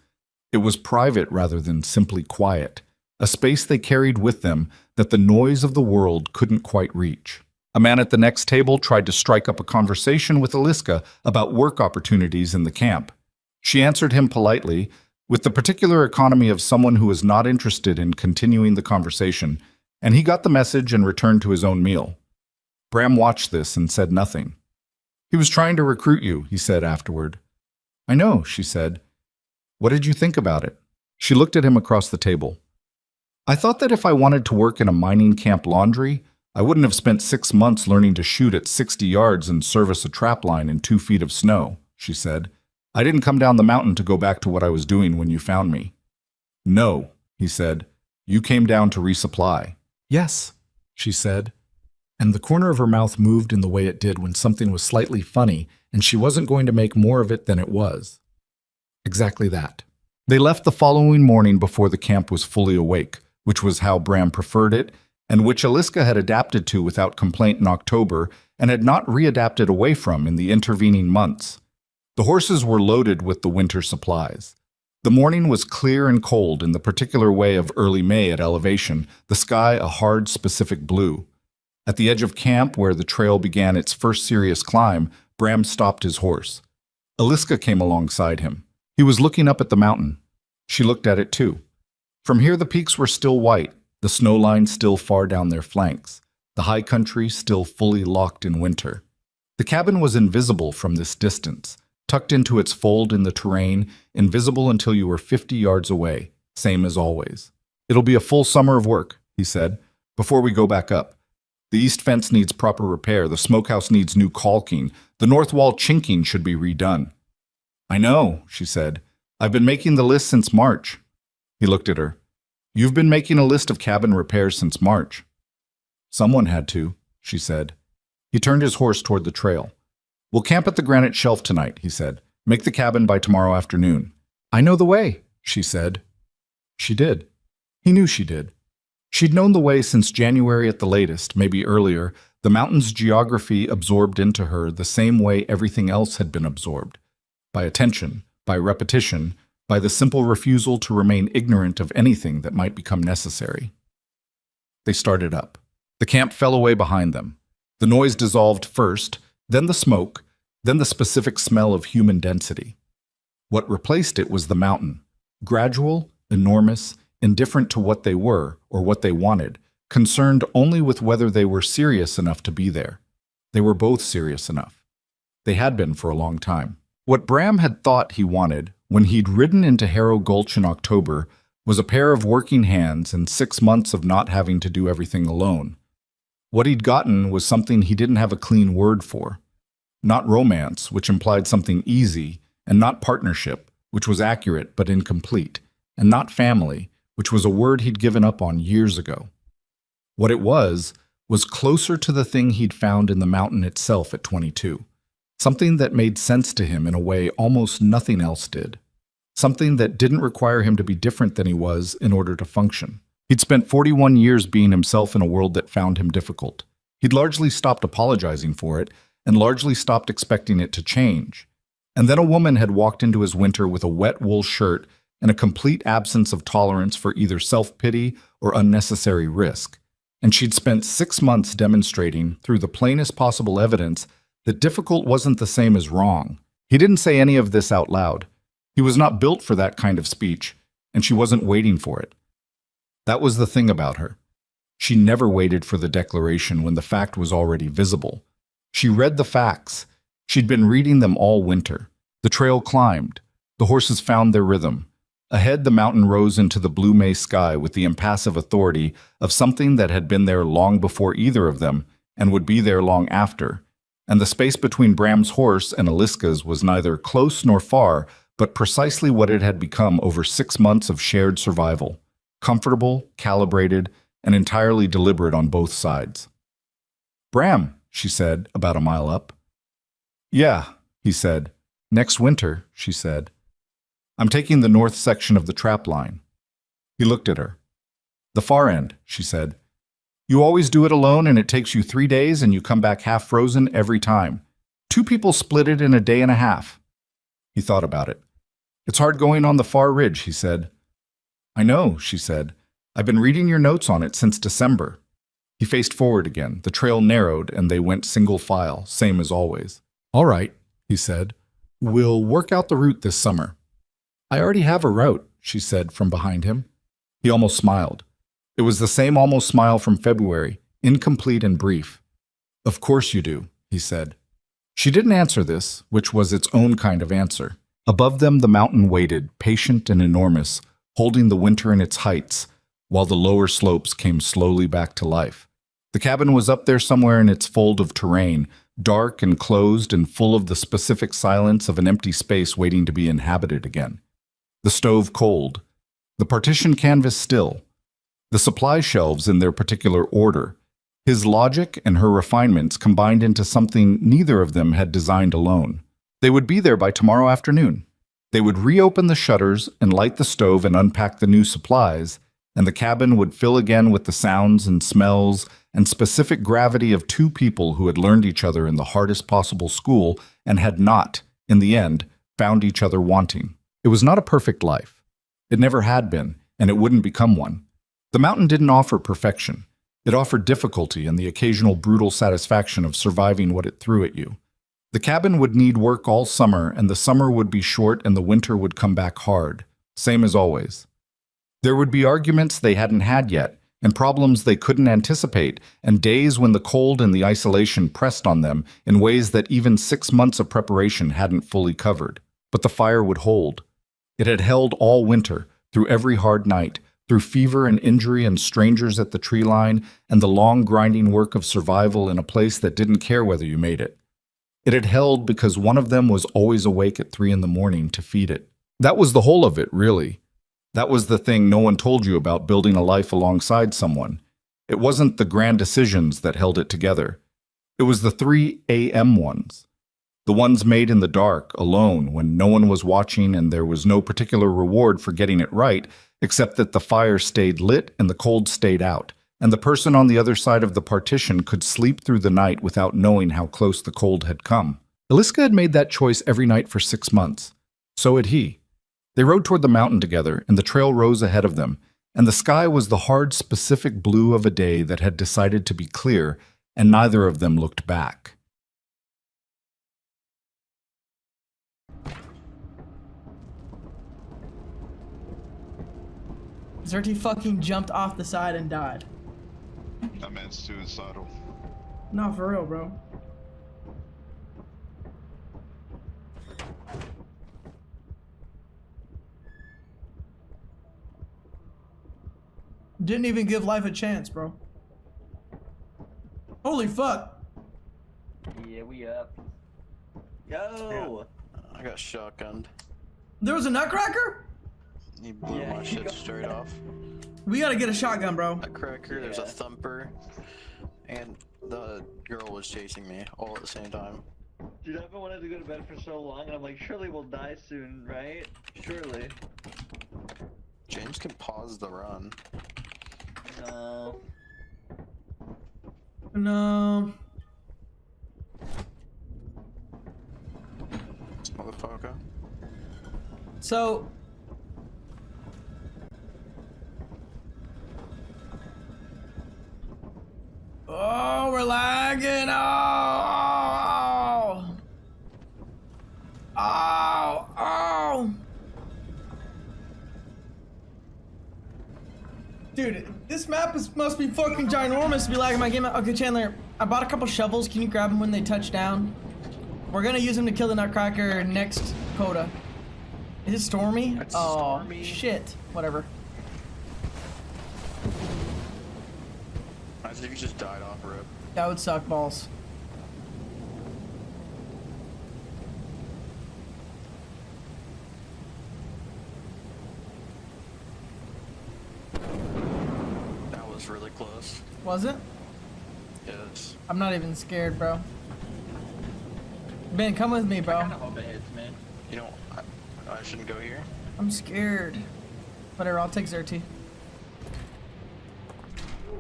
Speaker 1: It was private rather than simply quiet, a space they carried with them that the noise of the world couldn't quite reach. A man at the next table tried to strike up a conversation with Aliska about work opportunities in the camp. She answered him politely, with the particular economy of someone who was not interested in continuing the conversation, and he got the message and returned to his own meal. Bram watched this and said nothing. He was trying to recruit you, he said afterward. I know, she said. What did you think about it? She looked at him across the table. I thought that if I wanted to work in a mining camp laundry, I wouldn't have spent 6 months learning to shoot at 60 yards and service a trap line in 2 feet of snow, she said. I didn't come down the mountain to go back to what I was doing when you found me. No, he said. You came down to resupply. Yes, she said. And the corner of her mouth moved in the way it did when something was slightly funny, and she wasn't going to make more of it than it was. Exactly that. They left the following morning before the camp was fully awake, which was how Bram preferred it, and which Aliska had adapted to without complaint in October and had not readapted away from in the intervening months. The horses were loaded with the winter supplies. The morning was clear and cold in the particular way of early May at elevation, the sky a hard, specific blue. At the edge of camp, where the trail began its first serious climb, Bram stopped his horse. Aliska came alongside him. He was looking up at the mountain. She looked at it too. From here the peaks were still white, the snow line still far down their flanks, the high country still fully locked in winter. The cabin was invisible from this distance, tucked into its fold in the terrain, invisible until you were 50 yards away, same as always. It'll be a full summer of work, he said, before we go back up. The east fence needs proper repair, the smokehouse needs new caulking, the north wall chinking should be redone. I know, she said. I've been making the list since March. He looked at her. You've been making a list of cabin repairs since March. Someone had to, she said. He turned his horse toward the trail. We'll camp at the granite shelf tonight, he said. Make the cabin by tomorrow afternoon. I know the way, she said. She did. He knew she did. She'd known the way since January at the latest, maybe earlier. The mountain's geography absorbed into her the same way everything else had been absorbed. By attention, by repetition, by the simple refusal to remain ignorant of anything that might become necessary. They started up. The camp fell away behind them. The noise dissolved first, then the smoke, then the specific smell of human density. What replaced it was the mountain, gradual, enormous, indifferent to what they were or what they wanted, concerned only with whether they were serious enough to be there. They were both serious enough. They had been for a long time. What Bram had thought he wanted when he'd ridden into Harrow Gulch in October was a pair of working hands and 6 months of not having to do everything alone. What he'd gotten was something he didn't have a clean word for. Not romance, which implied something easy, and not partnership, which was accurate but incomplete, and not family, which was a word he'd given up on years ago. What it was closer to the thing he'd found in the mountain itself at 22. Something that made sense to him in a way almost nothing else did. Something that didn't require him to be different than he was in order to function. He'd spent 41 years being himself in a world that found him difficult. He'd largely stopped apologizing for it, and largely stopped expecting it to change. And then a woman had walked into his winter with a wet wool shirt and a complete absence of tolerance for either self-pity or unnecessary risk. And she'd spent 6 months demonstrating, through the plainest possible evidence, that difficult wasn't the same as wrong. He didn't say any of this out loud. He was not built for that kind of speech, and she wasn't waiting for it. That was the thing about her. She never waited for the declaration when the fact was already visible. She read the facts. She'd been reading them all winter. The trail climbed. The horses found their rhythm. Ahead, the mountain rose into the blue May sky with the impassive authority of something that had been there long before either of them and would be there long after. And the space between Bram's horse and Aliska's was neither close nor far, but precisely what it had become over 6 months of shared survival. Comfortable, calibrated, and entirely deliberate on both sides. "Bram," she said, about a mile up. "Yeah," he said. "Next winter," she said. "I'm taking the north section of the trap line." He looked at her. "The far end," she said. "You always do it alone and it takes you 3 days and you come back half frozen every time. 2 people split it in a day and a half." He thought about it. "It's hard going on the far ridge," he said. "I know," she said. "I've been reading your notes on it since December." He faced forward again. The trail narrowed and they went single file, same as always. "All right," he said. "We'll work out the route this summer." "I already have a route," she said from behind him. He almost smiled. It was the same almost smile from February, incomplete and brief. "Of course you do," he said. She didn't answer this, which was its own kind of answer. Above them the mountain waited, patient and enormous, holding the winter in its heights, while the lower slopes came slowly back to life. The cabin was up there somewhere in its fold of terrain, dark and closed and full of the specific silence of an empty space waiting to be inhabited again. The stove cold, the partition canvas still, the supply shelves in their particular order. His logic and her refinements combined into something neither of them had designed alone. They would be there by tomorrow afternoon. They would reopen the shutters and light the stove and unpack the new supplies, and the cabin would fill again with the sounds and smells and specific gravity of 2 people who had learned each other in the hardest possible school and had not, in the end, found each other wanting. It was not a perfect life. It never had been, and it wouldn't become one. The mountain didn't offer perfection. It offered difficulty and the occasional brutal satisfaction of surviving what it threw at you. The cabin would need work all summer, and the summer would be short and the winter would come back hard, same as always. There would be arguments they hadn't had yet, and problems they couldn't anticipate, and days when the cold and the isolation pressed on them in ways that even 6 months of preparation hadn't fully covered. But the fire would hold. It had held all winter, through every hard night, through fever and injury and strangers at the tree line, and the long grinding work of survival in a place that didn't care whether you made it. It had held because one of them was always awake at 3 in the morning to feed it. That was the whole of it, really. That was the thing no one told you about building a life alongside someone. It wasn't the grand decisions that held it together. It was the 3 a.m. ones. The ones made in the dark, alone, when no one was watching and there was no particular reward for getting it right, except that the fire stayed lit and the cold stayed out, and the person on the other side of the partition could sleep through the night without knowing how close the cold had come. Aliska had made that choice every night for 6 months. So had he. They rode toward the mountain together, and the trail rose ahead of them, and the sky was the hard, specific blue of a day that had decided to be clear, and neither of them looked back.
Speaker 2: Zerty fucking jumped off the side and died.
Speaker 3: That man's suicidal.
Speaker 2: No, for real, bro. Didn't even give life a chance, bro. Holy fuck.
Speaker 4: Yeah, we up. Yo!
Speaker 3: I got shotgunned.
Speaker 2: There was a nutcracker?
Speaker 3: He blew my shit straight off.
Speaker 2: We gotta get a shotgun, bro.
Speaker 3: A cracker, there's a thumper, and the girl was chasing me all at the same time.
Speaker 4: Dude, I've been wanting to go to bed for so long, and I'm like, surely we'll die soon, right? Surely.
Speaker 3: James can pause the run.
Speaker 4: No.
Speaker 2: No.
Speaker 3: This motherfucker.
Speaker 2: So... Oh, we're lagging. Oh. Oh. Oh. Dude, this map must be fucking ginormous to be lagging my game out. Okay, Chandler, I bought a couple shovels. Can you grab them when they touch down? We're gonna use them to kill the Nutcracker next quota. Is it stormy?
Speaker 3: It's
Speaker 2: oh,
Speaker 3: stormy.
Speaker 2: shit. Whatever.
Speaker 3: As if you just died off rip.
Speaker 2: That would suck balls.
Speaker 3: That was really close.
Speaker 2: Was it?
Speaker 3: Yes.
Speaker 2: I'm not even scared, bro. Ben, come with me,
Speaker 4: I
Speaker 2: bro.
Speaker 4: kinda hope it hits me.
Speaker 3: You know, I shouldn't go here.
Speaker 2: I'm scared. Whatever, I'll take Xerty.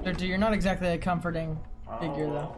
Speaker 2: Xerty, you're not exactly a comforting figure, though.